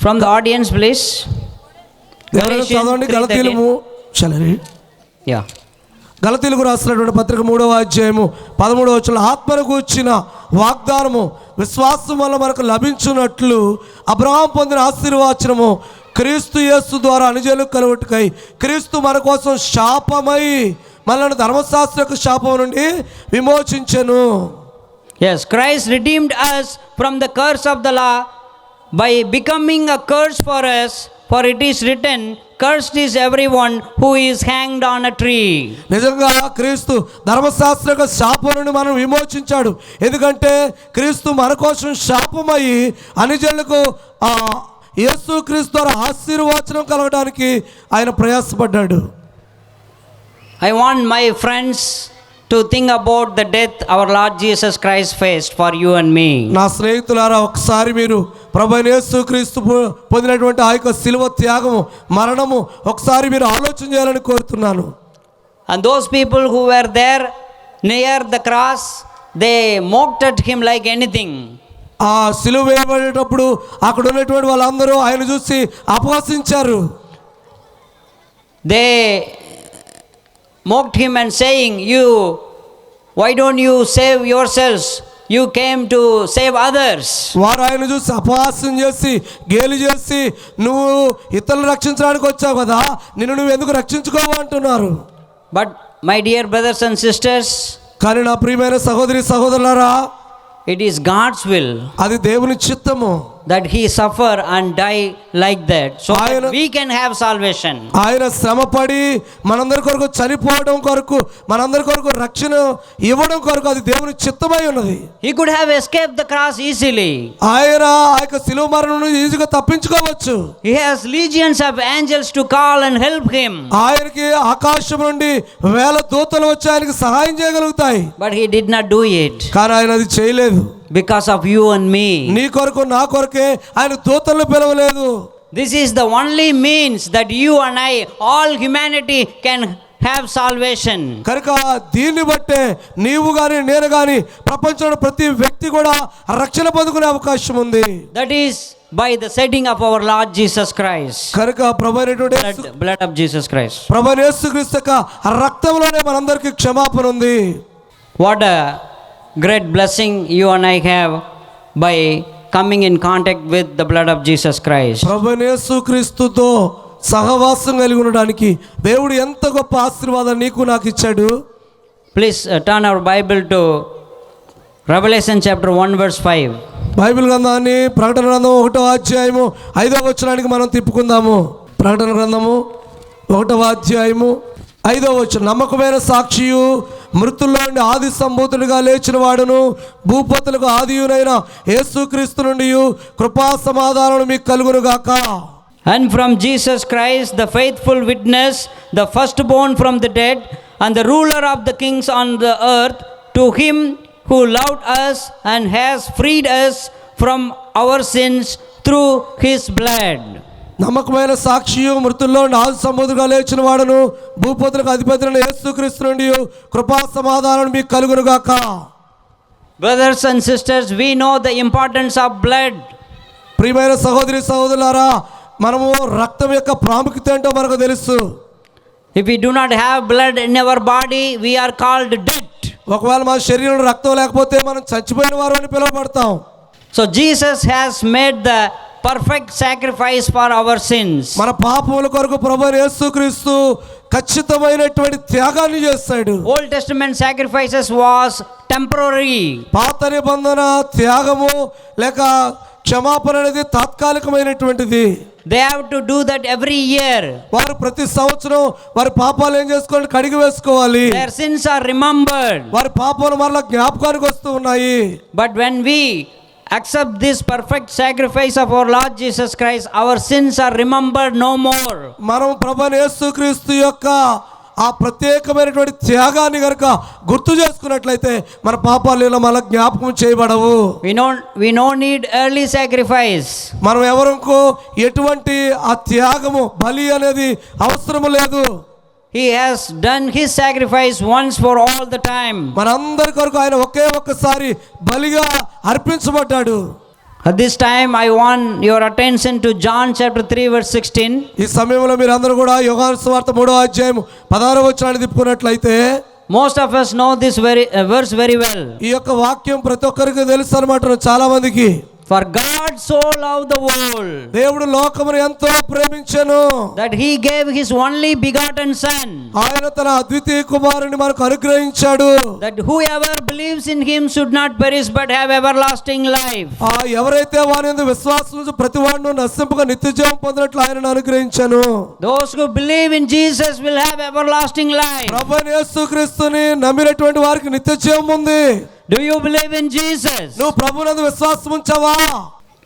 From the audience, please. ఎవరైనా చదవండి. గలతీయులు Yeah. గలతీయులకు రాసినటువంటి పత్రిక 3వ అధ్యాయము 13వ వచనం. ఆత్మను గూర్చిన వాగ్దానము విశ్వాసం వల్ల మనకు లభించున్నట్లు అబ్రహాం పొందిన ఆశీర్వచనము క్రీస్తు యేసు ద్వారా అనుజనులకు కలుగుటకై క్రీస్తు మన కోసం శాపమై మనల్ని ధర్మశాస్త్ర యొక్క శాపం నుండి విమోచించెను. Yes, Christ redeemed us from the curse of the law by becoming a curse for us, for it is written, cursed is everyone who is hanged on a tree. నిజంగా క్రీస్తు ధర్మశాస్త్ర యొక్క శాపం నుండి మనం విమోచించాడు. ఎందుకంటే క్రీస్తు మన కోసం శాపమై అనుజనులకు యేసు క్రీస్తు ద్వారా ఆశీర్వచనం కలగడానికి ఆయన ప్రయాసపడ్డాడు. I want my friends to think about the death our Lord Jesus Christ faced for you and me. నా స్నేహితులారా ఒకసారి మీరు ప్రభువైన యేసుక్రీస్తు పొందినటువంటి ఆ యొక్క శిలువ త్యాగము మరణము ఒకసారి మీరు ఆలోచన చేయాలని కోరుతున్నాను. And those people who were there near the cross, they mocked at him like anything. ఆ శిలువ వేయబడేటప్పుడు అక్కడ ఉన్నటువంటి వాళ్ళందరూ ఆయన చూసి అపహసించారు. They mocked him and saying, why don't you save yourselves? You came to save others. వారు ఆయన చూసి అపహాస్యం చేసి గేలి చేసి నువ్వు ఇతరులను రక్షించడానికి వచ్చావు కదా, నిన్ను నువ్వు ఎందుకు రక్షించుకోవు అంటున్నారు. But my dear brothers and sisters, కానీ నా ప్రియమైన సహోదరి సహోదరులారా, it is God's will అది దేవుని చిత్తము that he suffer and die like that, so that we can have salvation. ఆయన శ్రమపడి మనందరి కొరకు చనిపోవడం కొరకు మనందరి కొరకు రక్షణ ఇవ్వడం కొరకు అది దేవుని చిత్తమై ఉన్నది. He could have escaped the cross easily. ఆయన ఆ యొక్క శిలువ మరణం నుండి ఈజీగా తప్పించుకోవచ్చు. He has legions of angels to call and help him. ఆయనకి ఆకాశం నుండి వేల దూతలు వచ్చి ఆయనకి సహాయం చేయగలుగుతాయి. But he did not do it. కానీ ఆయన అది చేయలేదు. Because of you and me. నీ కొరకు నా కొరకే ఆయన దూతలను పిలవలేదు. This is the only means that you and I, all humanity, can have salvation. కనుక దీన్ని బట్టే నీవు గాని నేను గాని ప్రపంచంలో ప్రతి వ్యక్తి కూడా రక్షణ పొందుకునే అవకాశం ఉంది. That is by the shedding of our Lord Jesus Christ. కనుక ప్రభువైనటువంటి Blood of Jesus Christ. ప్రభువైన యేసుక్రీస్తు యొక్క రక్తంలోనే మనందరికీ క్షమాపణ ఉంది. What a great blessing you and I have by coming in contact with the blood of Jesus Christ. ప్రభువైన యేసుక్రీస్తుతో సహవాసం కలిగి ఉండడానికి దేవుడు ఎంత గొప్ప ఆశీర్వాదం నీకు నాకు ఇచ్చాడు. Please turn our Bible to Revelation chapter 1 verse 5. Bible గ్రంథాన్ని ప్రకటన గ్రంథం 1వ అధ్యాయము 5వ వచనానికి మనం తిప్పుకుందాము. ప్రకటన గ్రంథము 1వ అధ్యాయము 5వ వచనం. నమ్మకమైన సాక్షియు మృతుల్లో నుండి ఆది సంభూతుడిగా లేచిన వాడును భూపతులకు ఆదియునైన యేసుక్రీస్తు నుండి కృపా సమాధానాలు మీకు కలుగును గాక. And from Jesus Christ, the faithful witness, the firstborn from the dead, and the ruler of the kings on the earth, to him who loved us and has freed us from our sins through his blood. నమ్మకమైన సాక్షియు మృతుల్లో నాదు సముద్రుగా లేచిన వాడును భూపతులకు అధిపతులను యేసుక్రీస్తు నుండి కృపా సమాధానం మీకు కలుగునుగాక. Brothers and sisters, we know the importance of blood. ప్రియమైన సహోదరి సహోదరులారా, మనము రక్తం యొక్క ప్రాముఖ్యత ఏంటో మనకు తెలుసు. If we do not have blood in our body, we are called dead. ఒకవేళ మన శరీరంలో రక్తం లేకపోతే మనం చచ్చిపోయిన వారు అని పిలువబడతాం. So Jesus has made the perfect sacrifice for our sins. మన పాపముల కొరకు ప్రభువైన యేసుక్రీస్తు ఖచ్చితమైనటువంటి త్యాగాన్ని చేస్తాడు. Old Testament sacrifices was temporary. పాత నిబంధన త్యాగము లేక క్షమాపణ అనేది తాత్కాలికమైనటువంటిది. They have to do that every year. వారు ప్రతి సంవత్సరం వారి పాపాలు ఏం చేసుకోవాలి, కడిగి వేసుకోవాలి. Their sins are remembered. వారి పాపాలు మరలా జ్ఞాపకానికి వస్తూ ఉన్నాయి. But when we accept this perfect sacrifice of our Lord Jesus Christ, our sins are remembered no more. మనం ప్రభువైన యేసుక్రీస్తు యొక్క ఆ ప్రత్యేకమైనటువంటి త్యాగాన్ని కనుక గుర్తు చేసుకున్నట్లయితే మన పాపాలు మళ్ళీ జ్ఞాపకం చేయబడవు. We no need early sacrifice. మనం ఎవరికి ఎటువంటి ఆ త్యాగము బలి అనేది అవసరం లేదు. He has done his sacrifice once for all the time. మనందరి కొరకు ఆయన ఒకే ఒక్కసారి బలిగా అర్పించబడ్డాడు. At this time I want your attention to John chapter 3 verse 16. ఈ సమయంలో మీరు అందరూ కూడా యోహాను సువార్త 3వ అధ్యాయం 16వ వచనాన్ని తిప్పుకున్నట్లయితే Most of us know this verse very well. ఈ యొక్క వాక్యం ప్రతి ఒక్కరికి తెలుసు అన్నమాట, చాలా మందికి. For God so loved the world దేవుడు లోకమును ఎంతో ప్రేమించెను that he gave his only begotten son, ఆయన తన అద్వితీయ కుమారుని మనకు అనుగ్రహించాడు. that whoever believes in him should not perish but have everlasting life. ఎవరైతే వాని యందు విశ్వాసం ఉంచి ప్రతి వాడును నశింపక నిత్య జీవం పొందినట్లు ఆయనను అనుగ్రహించాను. Those who believe in Jesus will have everlasting life. ప్రభువైన యేసుక్రీస్తుని నమ్మినటువంటి వారికి నిత్య జీవం ఉంది. Do you believe in Jesus? నువ్వు ప్రభువునందు విశ్వాసం ఉంచావా?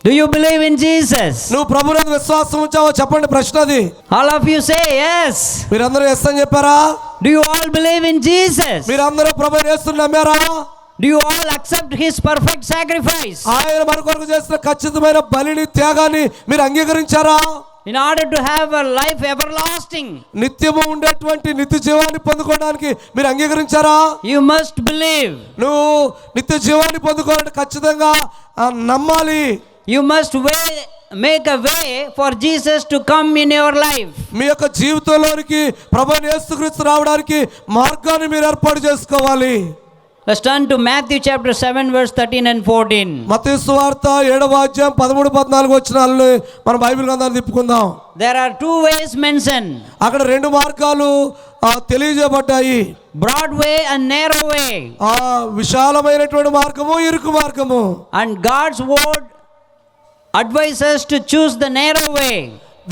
Do you believe in Jesus? నువ్వు ప్రభువునందు విశ్వాసం ఉంచావా? చెప్పండి, ప్రశ్న అది. All of you say yes. మీరందరూ ఎస్ అని చెప్పారా? Do you all believe in Jesus? మీరందరూ ప్రభువైన యేసుని నమ్మారా? Do you all accept his perfect sacrifice? ఆయన మన కొరకు చేసిన ఖచ్చితమైన బలిని త్యాగాన్ని మీరు అంగీకరించారా? In order to have a life everlasting, నిత్యము ఉండేటువంటి నిత్య జీవాన్ని పొందుకోవడానికి మీరు అంగీకరించారా? you must believe. నువ్వు నిత్య జీవాన్ని పొందుకోవాలంటే ఖచ్చితంగా నమ్మాలి. You must make a way for Jesus to come in your life. మీ యొక్క జీవితంలోనికి ప్రభువైన యేసుక్రీస్తు రావడానికి మార్గాన్ని మీరు ఏర్పాటు చేసుకోవాలి. Let's turn to Matthew chapter 7 verse 13 and 14. మత్తయి సువార్త 7వ అధ్యాయం 13, 14 వచనాలను మన బైబిల్ గ్రంథాన్ని తిప్పుకుందాం. There are two ways mentioned. అక్కడ రెండు మార్గాలు తెలియజేయబడ్డాయి. Broad way and narrow way. విశాలమైనటువంటి మార్గము, ఇరుకు మార్గము. And God's word advises to choose the narrow way.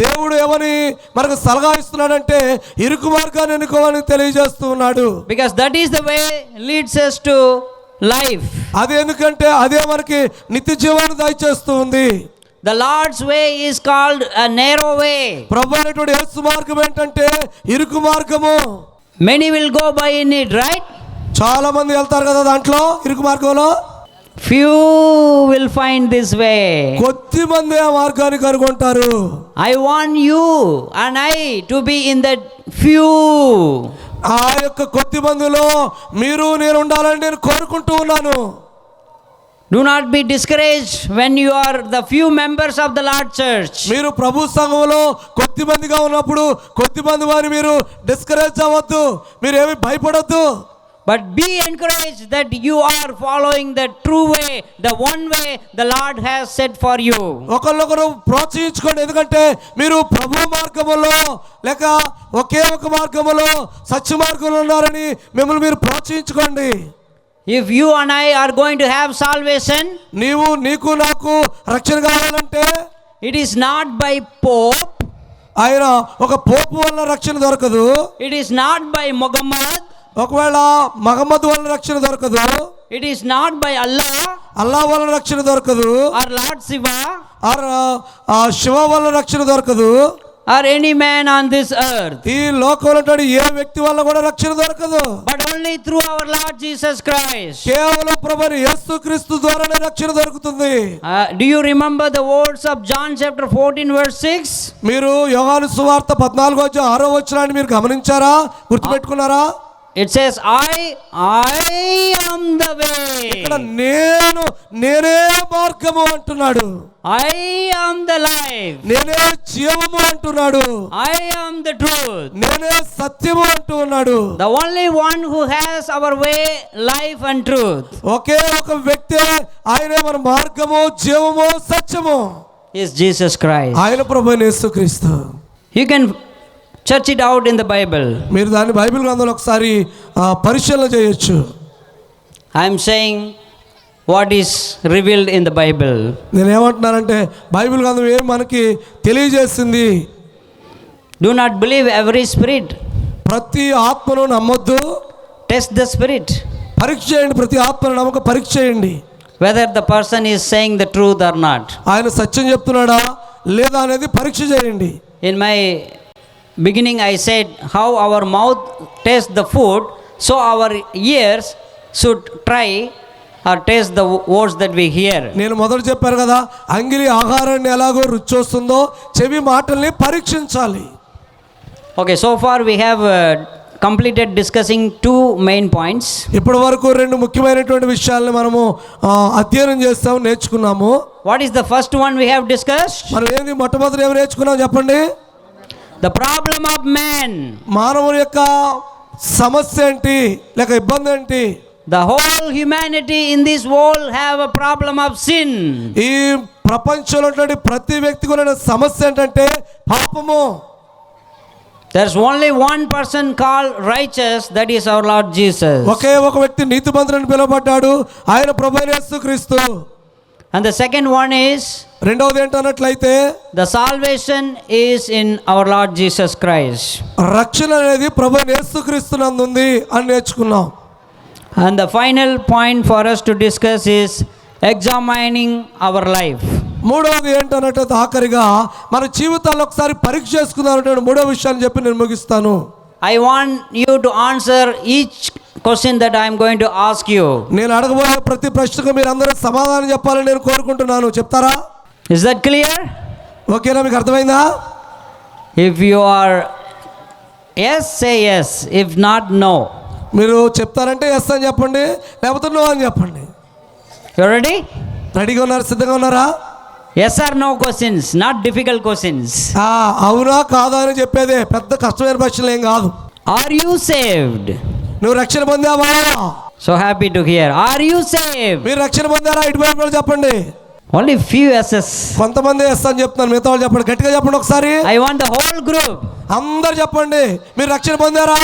దేవుడు ఏమని మనకు సలహా ఇస్తున్నాడంటే ఇరుకు మార్గాన్ని ఎన్నుకోవాలని తెలియజేస్తూ ఉన్నాడు. Because that is the way leads us to life. అది ఎందుకంటే అదే మనకి నిత్య జీవాన్ని దయచేస్తూ ఉంది. The Lord's way is called a narrow way. ప్రభు అనేటువంటి యేసు మార్గం ఏంటంటే ఇరుకు మార్గము. Many will go by in it, right? చాలా మంది వెళ్తారు కదా దాంట్లో, ఇరుకు మార్గంలో. Few will find this way. కొద్ది మంది ఆ మార్గాన్ని కనుగొంటారు. I want you and I to be in that few. ఆ యొక్క కొద్ది మందిలో మీరు నేను ఉండాలని నేను కోరుకుంటూ ఉన్నాను. Do not be discouraged when you are the few members of the Lord Church. మీరు ప్రభు సంఘంలో కొద్ది మందిగా ఉన్నప్పుడు కొద్ది మంది వారి మీరు డిస్కరేజ్ అవ్వద్దు, మీరు ఏమి భయపడొద్దు. But be encouraged that you are following the true way, the one way the Lord has set for you. ఒకళ్ళొకరు ప్రోత్సహించుకోండి, ఎందుకంటే మీరు ప్రభు మార్గములో లేక ఒకే ఒక మార్గములో సత్య మార్గంలో ఉన్నారని మిమ్మల్ని మీరు ప్రోత్సహించుకోండి. If you and I are going to have salvation, నీకు నాకు రక్షణ కావాలంటే it is not by Pope, ఆయన ఒక పోపు వల్ల రక్షణ దొరకదు. it is not by Muhammad, ఒకవేళ మహమ్మద్ వల్ల రక్షణ దొరకదు. it is not by Allah, అల్లా వల్ల రక్షణ దొరకదు. or Lord Shiva, శివ వల్ల రక్షణ దొరకదు. or any man on this earth, ఈ లోకంలో ఉన్నటువంటి ఏ వ్యక్తి వల్ల కూడా రక్షణ దొరకదు. but only through our Lord Jesus Christ. కేవలం ప్రభువైన యేసుక్రీస్తు ద్వారానే రక్షణ దొరుకుతుంది. Do you remember the words of John chapter 14 verse 6? మీరు యోహాను సువార్త 14:6 మీరు గమనించారా? గుర్తుపెట్టుకున్నారా? It says, I am the ఇక్కడ way. నేనే మార్గము అంటున్నాడు. I am the life. నేనే జీవము అంటున్నాడు. I am the truth. నేనే సత్యము అంటూ ఉన్నాడు. The only one who has our way, life and truth ఒకే ఒక వ్యక్తి, ఆయనే మన మార్గము, జీవము, సత్యము, is Jesus Christ. ఆయన ప్రభువైన యేసుక్రీస్తు. You can search it out in the Bible. మీరు దాన్ని బైబిల్ గ్రంథంలో ఒకసారి పరిశీలన చేయొచ్చు. I am saying what is revealed in the Bible. నేను ఏమంటున్నానంటే బైబిల్ గ్రంథం ఏం మనకి తెలియజేసింది. Do not believe every spirit. ప్రతి ఆత్మను నమ్మొద్దు. Test the spirit, పరీక్ష చేయండి. ప్రతి ఆత్మను నమ్మక పరీక్ష చేయండి. whether the person is saying the truth or not. ఆయన సత్యం చెప్తున్నాడా లేదా అనేది పరీక్ష చేయండి. In my beginning I said how our mouth tastes the food, so our ears should try or taste the words that we hear. నేను మొదలు చెప్పాను కదా, అంగిలి ఆహారాన్ని ఎలాగో రుచి చూస్తుందో చెవి మాటల్ని పరీక్షించాలి. Okay, so far we have completed discussing two main points. ఇప్పటి వరకు రెండు ముఖ్యమైనటువంటి విషయాలను మనము అధ్యయనం చేస్తాము, నేర్చుకున్నాము. What is the first one we have discussed? మనం ఏంది మొట్టమొదటి ఏమి నేర్చుకున్నాం చెప్పండి? The problem of man. మానవుని యొక్క సమస్య ఏంటి లేక ఇబ్బంది ఏంటి? The whole humanity in this world have a problem of sin. ఈ ప్రపంచంలో ఉన్నటువంటి ప్రతి వ్యక్తికి ఉన్న సమస్య ఏంటంటే పాపము. There's only one person called righteous, that is our Lord Jesus. ఒకే ఒక వ్యక్తి నీతిమంతుడని పిలువబడ్డాడు, ఆయన ప్రభువైన యేసుక్రీస్తు. And the second one is రెండవది ఏంటన్నట్లయితే the salvation is in our Lord Jesus Christ. రక్షణ అనేది ప్రభువైన యేసుక్రీస్తునందు ఉంది అని నేర్చుకున్నాం. And the final point for us to discuss is examining our life. మూడవది ఏంటన్నట్లయితే ఆఖరిగా మన జీవితాల్లో ఒకసారి పరీక్ష చేసుకుందాం. మూడవ విషయాన్ని చెప్పి నేను ముగిస్తాను. I want you to answer each question that I am going to ask you. నేను అడగబోయే ప్రతి ప్రశ్నకు మీరు అందరూ సమాధానం చెప్పాలని నేను కోరుకుంటున్నాను. చెప్తారా? Is that clear? ఓకేనా? మీకు అర్థమైందా? If you are yes, say yes. If not, no. మీరు చెప్తారంటే ఎస్ అని చెప్పండి, లేకపోతే నో అని చెప్పండి. You ready? రెడీగా ఉన్నారు? సిద్ధంగా ఉన్నారా? Yes or no questions, not difficult questions. అవునా కాదా అని చెప్పేదే, పెద్ద కష్టమైన ప్రశ్నలు ఏం కాదు. Are you saved? నువ్వు రక్షణ పొందావా? So happy to hear. Are you saved? మీరు రక్షణ పొందారా? ఇటువైపు చెప్పండి. Only few yeses. కొంతమంది ఎస్ అని చెప్తున్నాను, మిగతా వాళ్ళు చెప్పండి. గట్టిగా చెప్పండి ఒకసారి. I want the whole group. అందరు చెప్పండి. మీరు రక్షణ పొందారా?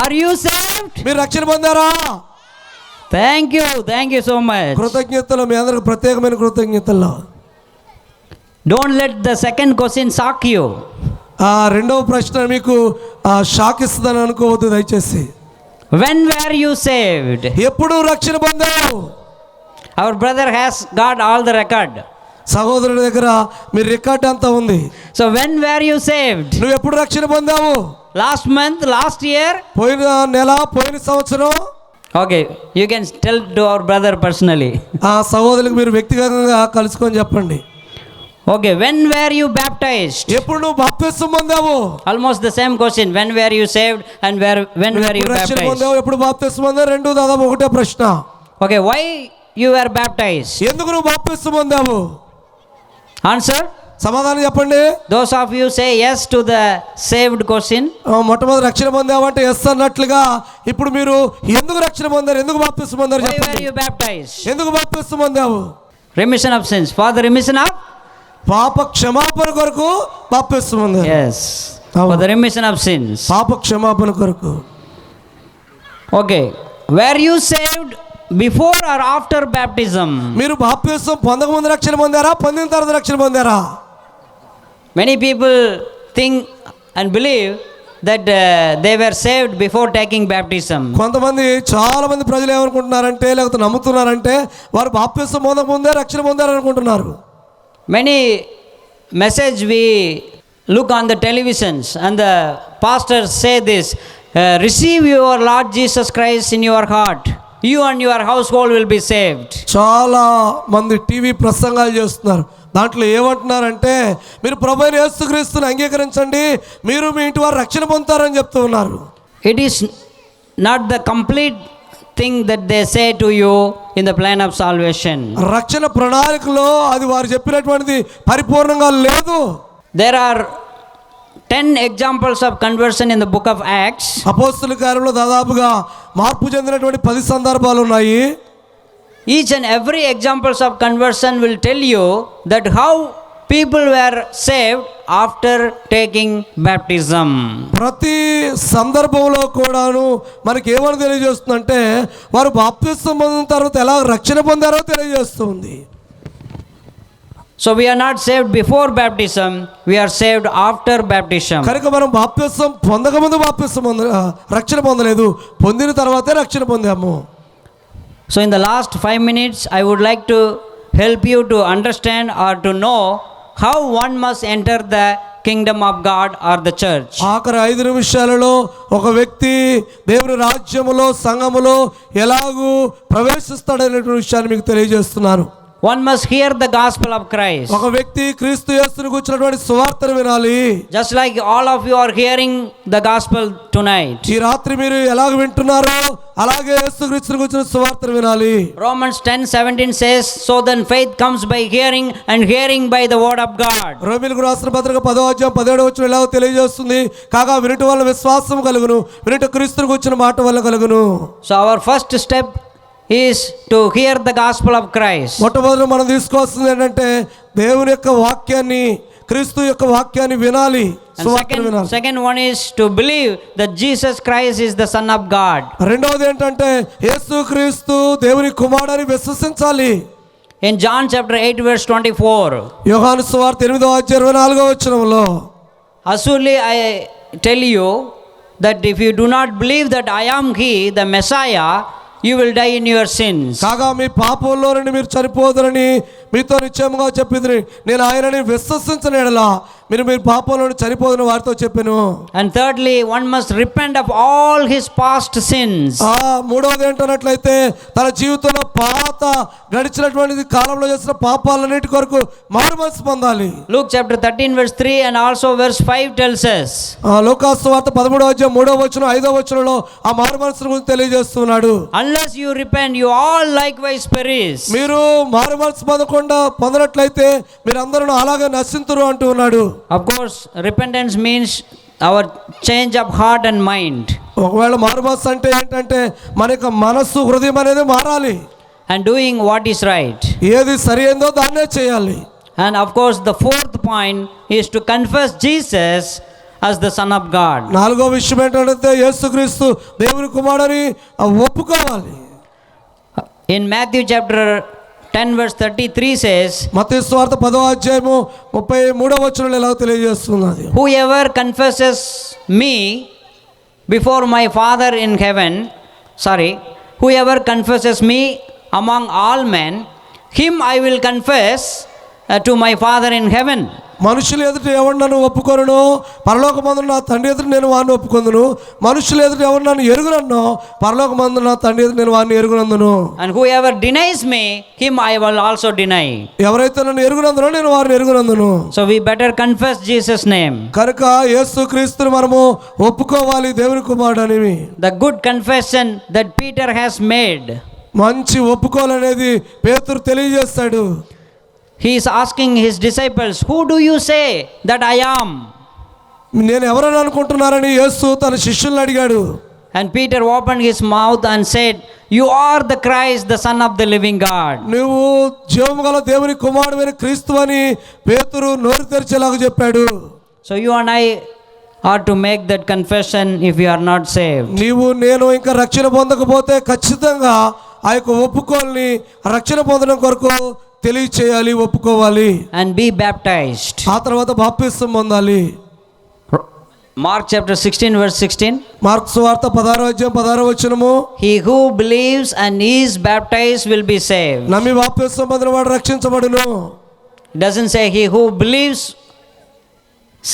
Are you saved? మీరు రక్షణ పొందారా? Thank you so much. కృతజ్ఞతలు, మీ అందరికి ప్రత్యేకమైన కృతజ్ఞతలు. Don't let the second question shock you. రెండవ ప్రశ్న మీకు షాక్ ఇస్తుందని అనుకోవద్దు దయచేసి. When were you saved? ఎప్పుడు రక్షణ పొందావు? Our brother has got all the record. సహోదరుడి దగ్గర మీ రికార్డ్ అంతా ఉంది. So when were you saved? నువ్వు ఎప్పుడు రక్షణ పొందావు? Last month, last year? పోయిన నెల, పోయిన సంవత్సరం? Okay, you can tell to our brother personally. సహోదరులకు మీరు వ్యక్తిగతంగా కలుసుకొని చెప్పండి. Okay, when were you baptized? ఎప్పుడు నువ్వు బాప్తిసం పొందావు? Almost the same question. When were you saved and when were you రక్షణ baptized? పొందావు, ఎప్పుడు బాప్తిసం పొందావు? రెండు దాదాపు ఒకటే ప్రశ్న. Okay, why you were baptized? ఎందుకు నువ్వు బాప్తిసం పొందావు? Answer? సమాధానం చెప్పండి. Those of you say yes to the saved question. మొట్టమొదటి రక్షణ పొందావంటే ఎస్ అన్నట్లుగా, ఇప్పుడు మీరు ఎందుకు రక్షణ పొందారు, ఎందుకు బాప్తిసం పొందారు Why were చెప్పండి. you baptized? ఎందుకు బాప్తిసం పొందావు? Remission of sins. For the remission of? పాప క్షమాపణ కొరకు బాప్తిసం పొందారు. Yes. For the remission of sins. పాప క్షమాపణ కొరకు. Okay. Were you saved before or after baptism? మీరు బాప్తిసం పొందకముందు రక్షణ పొందారా, పొందిన తర్వాత రక్షణ పొందారా? Many people think and believe that they were saved before taking baptism. కొంతమంది, చాలా మంది ప్రజలు ఏమనుకుంటున్నారంటే, లేకపోతే నమ్ముతున్నారంటే వారు బాప్తిసం పొందకముందే రక్షణ పొందారనుకుంటున్నారు. Many message we look on the televisions and the pastors say this, receive your Lord Jesus Christ in your heart, you and your household will be saved. చాలా మంది టీవీ ప్రసంగాలు చేస్తున్నారు. దాంట్లో ఏమంటున్నారంటే మీరు ప్రభువైన యేసుక్రీస్తుని అంగీకరించండి, మీరు మీ ఇంటి వారు రక్షణ పొందుతారని చెప్తూ ఉన్నారు. It is not the complete thing that they say to you in the plan of salvation. రక్షణ ప్రణాళికలో అది వారు చెప్పినటువంటిది పరిపూర్ణంగా లేదు. There are 10 examples of conversion in the book of Acts. అపోస్తల కార్యంలో దాదాపుగా మార్పు చెందినటువంటి 10 సందర్భాలు ఉన్నాయి. Each and every examples of conversion will tell you that how people were saved after taking baptism. ప్రతి సందర్భంలో కూడాను మనకి ఏమని తెలియజేస్తుందంటే వారు బాప్తిస్మం పొందిన తర్వాత ఎలా రక్షణ పొందారో తెలియజేస్తుంది. So we are not saved before baptism, we are saved after baptism. కనుక మనం బాప్తిస్మం పొందకముందు రక్షణ పొందలేదు, పొందిన తర్వాతే రక్షణ పొందాము. So in the last 5 minutes I would like to help you to understand or to know how one must enter the kingdom of God or the church. ఆఖరి 5 నిమిషాలలో ఒక వ్యక్తి దేవుని రాజ్యములో సంఘములో ఎలాగూ ప్రవేశిస్తాడనేటువంటి విషయాన్ని మీకు తెలియజేస్తున్నాను. One must hear the gospel of Christ. ఒక వ్యక్తి క్రీస్తు యేసుని గురించినటువంటి సువార్తను వినాలి. Just like all of you are hearing the gospel tonight. ఈ రాత్రి మీరు ఎలాగ వింటున్నారో అలాగే యేసుక్రీస్తుని గురించిన సువార్తను వినాలి. Romans 10:17 says, so then faith comes by hearing and hearing by the word of God. రోమీయులకు రాసిన పత్రిక 10వ అధ్యాయం 17వ వచనం ఎలాగో తెలియజేస్తుంది, కాగా వినుట వల్ల విశ్వాసం కలుగును, వినుట క్రీస్తుని గురించిన మాట వల్ల కలుగును. So our first step is to hear the gospel of Christ. మొట్టమొదటి మనం తీసుకోవాల్సింది ఏంటంటే దేవుని యొక్క వాక్యాన్ని, క్రీస్తు యొక్క వాక్యాన్ని వినాలి, సువార్తను వినాలి. Second one is to believe that Jesus Christ is the Son of God. రెండవది ఏంటంటే యేసుక్రీస్తు దేవుని కుమారుడని విశ్వసించాలి. In John chapter 8 verse 24, యోహాను సువార్త 8వ అధ్యాయం 24వ వచనంలో, assuredly I tell you that if you do not believe that I am he, the Messiah, you will die in your sins. కాగా మీ పాపంలో నుండి మీరు చనిపోదురని మీతో నిశ్చయముగా చెప్పింది, నేను ఆయనని విశ్వసించని యెడల మీరు మీ పాపంలో నుండి చనిపోదురని వారితో చెప్పాను. And thirdly, one must repent of all his past sins. మూడవది ఏంటన్నట్లయితే తన జీవితంలో పాత గడిచినటువంటి కాలంలో చేసిన పాపాలన్నిటి కొరకు మారుమనసు పొందాలి. Luke chapter 13 verse 3 and also verse 5 tells us. లూకాసు సువార్త 13వ అధ్యాయం 3వ వచనం 5వ వచనంలో ఆ మారుమనసు గురించి తెలియజేస్తున్నాడు. Unless you repent, you all likewise perish. మీరు మారుమనసు పొందనట్లయితే మీరందరూ అలాగే నశింతురు అంటూ ఉన్నాడు. Of course, repentance means our change of heart and mind. ఒకవేళ మారుమనసు అంటే ఏంటంటే మన యొక్క మనస్సు, హృదయం అనేది మారాలి. And doing what is right. ఏది సరి అయిందో దాన్నే చేయాలి. And of course, the fourth point is to confess Jesus as the Son of God. నాలుగో విషయం ఏంటంటే యేసుక్రీస్తు దేవుని కుమారుడని ఒప్పుకోవాలి. In Matthew chapter 10 verse 33 says, మత్తయి సువార్త 10వ అధ్యాయము 33వ వచనంలో ఎలా తెలియజేస్తున్నది, whoever confesses me before my Father in heaven, whoever confesses me among all men, him I will confess to my Father in heaven. మనుషులు ఎదుట ఎవరు నన్ను ఒప్పుకొనును, పరలోకమందున నా తండ్రి ఎదుట నేను వారిని ఒప్పుకొందును. మనుషులు ఎదుట ఎవరు నన్ను ఎరుగునన్నో, పరలోకమందున నా తండ్రి ఎదుట నేను వారిని ఎరుగునందును. And whoever denies me, him I will also deny. ఎవరైతే నన్ను ఎరుగునందునో నేను వారిని ఎరుగునందును. So we better confess Jesus' name. కనుక యేసుక్రీస్తుని మనము ఒప్పుకోవాలి దేవుని కుమారుడని. The good confession that Peter has made. మంచి ఒప్పుకోలనేది పేతురు తెలియజేస్తాడు. He is asking his disciples, who do you say that I am? నేను ఎవరని అనుకుంటున్నారని యేసు తన శిష్యుల్ని అడిగాడు. And Peter opened his mouth and said, you are the Christ, the Son of the living God. నువ్వు జీవము గల దేవుని కుమారుడైన క్రీస్తు అని పేతురు నోరు తెరిచేలాగా చెప్పాడు. So you and I are to make that confession if you are not saved. నీవు నేను ఇంకా రక్షణ పొందకపోతే ఖచ్చితంగా ఆ యొక్క ఒప్పుకోల్ని రక్షణ పొందడం కొరకు తెలియచేయాలి, ఒప్పుకోవాలి. And be baptized. ఆ తర్వాత బాప్తిస్మం పొందాలి. Mark chapter 16 verse 16. మార్కు సువార్త 16వ అధ్యాయం 16వ వచనము, He who believes and is baptized will be saved. నమ్మి బాప్తిస్మం పొందిన వాడు రక్షించబడును. It doesn't say he who believes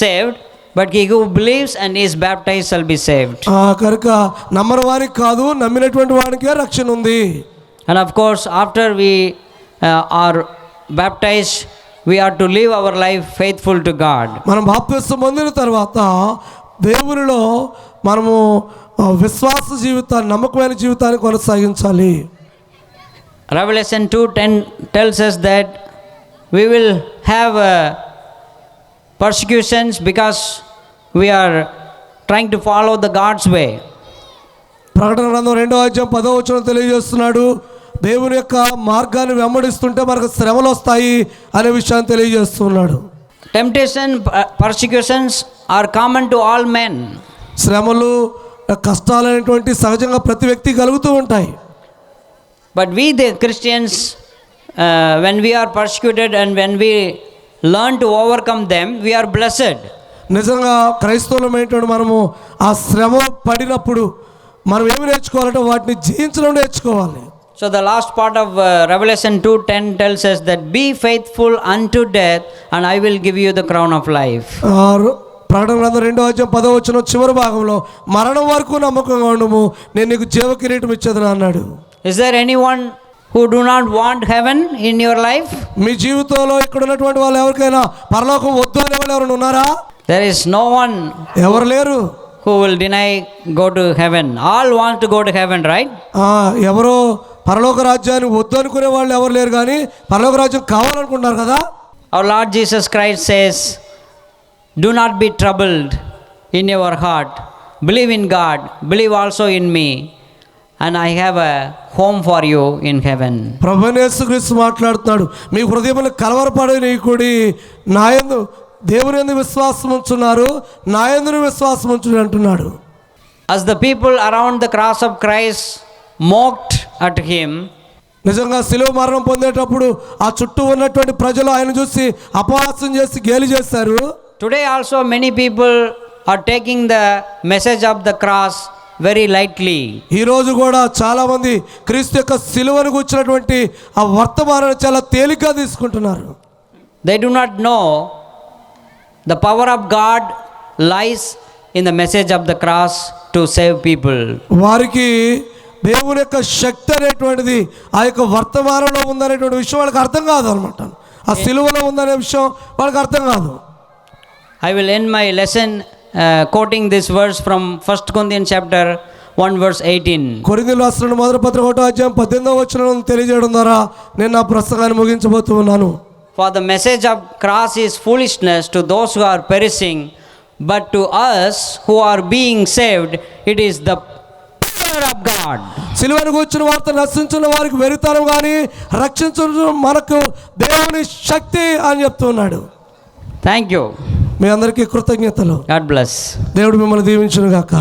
saved, but he who believes and is baptized shall be saved. కనుక నమ్మని వారికి కాదు, నమ్మినటువంటి వాడికే రక్షణ ఉంది. And of course, after we are baptized, we are to live our life faithful to God. మనం బాప్తిస్మం పొందిన తర్వాత దేవునిలో మనము విశ్వాస జీవితాన్ని, నమ్మకమైన జీవితాన్ని కొనసాగించాలి. Revelation 2:10 tells us that we will have persecutions because we are trying to follow the God's way. ప్రకటన గ్రంథం 2:10 తెలియజేస్తున్నాడు, దేవుని యొక్క మార్గాన్ని వెంబడిస్తుంటే మనకు శ్రమలు వస్తాయి అనే విషయాన్ని తెలియజేస్తున్నాడు. Temptation, persecutions are common to all men. శ్రమలు, కష్టాలు అనేటువంటి సహజంగా ప్రతి వ్యక్తి కలుగుతూ ఉంటాయి. But we the Christians, when we are persecuted and when we learn to overcome them, we are blessed. నిజంగా క్రైస్తవులం ఏంటంటే మనము ఆ శ్రమ పడినప్పుడు మనం ఏమి నేర్చుకోవాలంటే వాటిని జయించడం నేర్చుకోవాలి. So the last part of Revelation 2:10 tells us that be faithful unto death and I will give you the crown of life. ప్రకటన గ్రంథం 2:10 చివరి భాగంలో మరణం వరకు నమ్మకంగా ఉండము, నేను నీకు జీవ కిరీటం ఇచ్చేదని అన్నాడు. Is there anyone who do not want heaven in your life? మీ జీవితంలో ఇక్కడ ఉన్నటువంటి వాళ్ళు ఎవరికైనా పరలోకం వద్దు అనే వాళ్ళు ఎవరైనా ఉన్నారా? There is no one ఎవరు లేరు who will deny go to heaven. All want to go to heaven, right? ఎవరో పరలోక రాజ్యాన్ని వద్దు అనుకునే వాళ్ళు ఎవరు లేరు, కానీ పరలోక రాజ్యం కావాలనుకుంటున్నారు కదా. Our Lord Jesus Christ says, do not be troubled in your heart. Believe in God, believe also in me, and I have a home for you in heaven. ప్రభువైన యేసుక్రీస్తు మాట్లాడుతున్నాడు, మీ హృదయములు కలవరపడనీయకుడి, నాయందు దేవుని యందు విశ్వాసం ఉంచున్నారు, నాయందును విశ్వాసం ఉంచుని అంటున్నాడు. As the people around the cross of Christ mocked at him, నిజంగా శిలువ మరణం పొందేటప్పుడు ఆ చుట్టూ ఉన్నటువంటి ప్రజలు ఆయన చూసి అపహాస్యం చేసి గేలి చేశారు. today also many people are taking the message of the cross very lightly. ఈ రోజు కూడా చాలా మంది క్రీస్తు యొక్క శిలువను గుర్చినటువంటి ఆ వర్తమానాన్ని చాలా తేలిగ్గా తీసుకుంటున్నారు. They do not know the power of God lies in the message of the cross to save people. వారికి దేవుని యొక్క శక్తి అనేటువంటిది ఆ యొక్క వర్తమానంలో ఉందనేటువంటి విషయం వాళ్ళకి అర్థం కాదు అనమాట. ఆ సిలువలో ఉందనే విషయం వాళ్ళకి అర్థం కాదు. I will end my lesson quoting this verse from 1 Corinthians chapter 1 verse 18. కొరింథీయులకు రాసిన మొదటి పత్రిక 1:18 తెలియజేయడం ద్వారా నేను నా ప్రసంగాన్ని ముగించబోతూ ఉన్నాను. For the message of cross is foolishness to those who are perishing, but to us who are being saved, it is the power of God. సిలువను గూర్చిన వార్త నశించిన వారికి వెరితనం కానీ రక్షించడం మనకు దేవుని శక్తి అని చెప్తున్నాడు. Thank you. మీ అందరికీ కృతజ్ఞతలు. God bless. దేవుడు మిమ్మల్ని దీవించును గాక.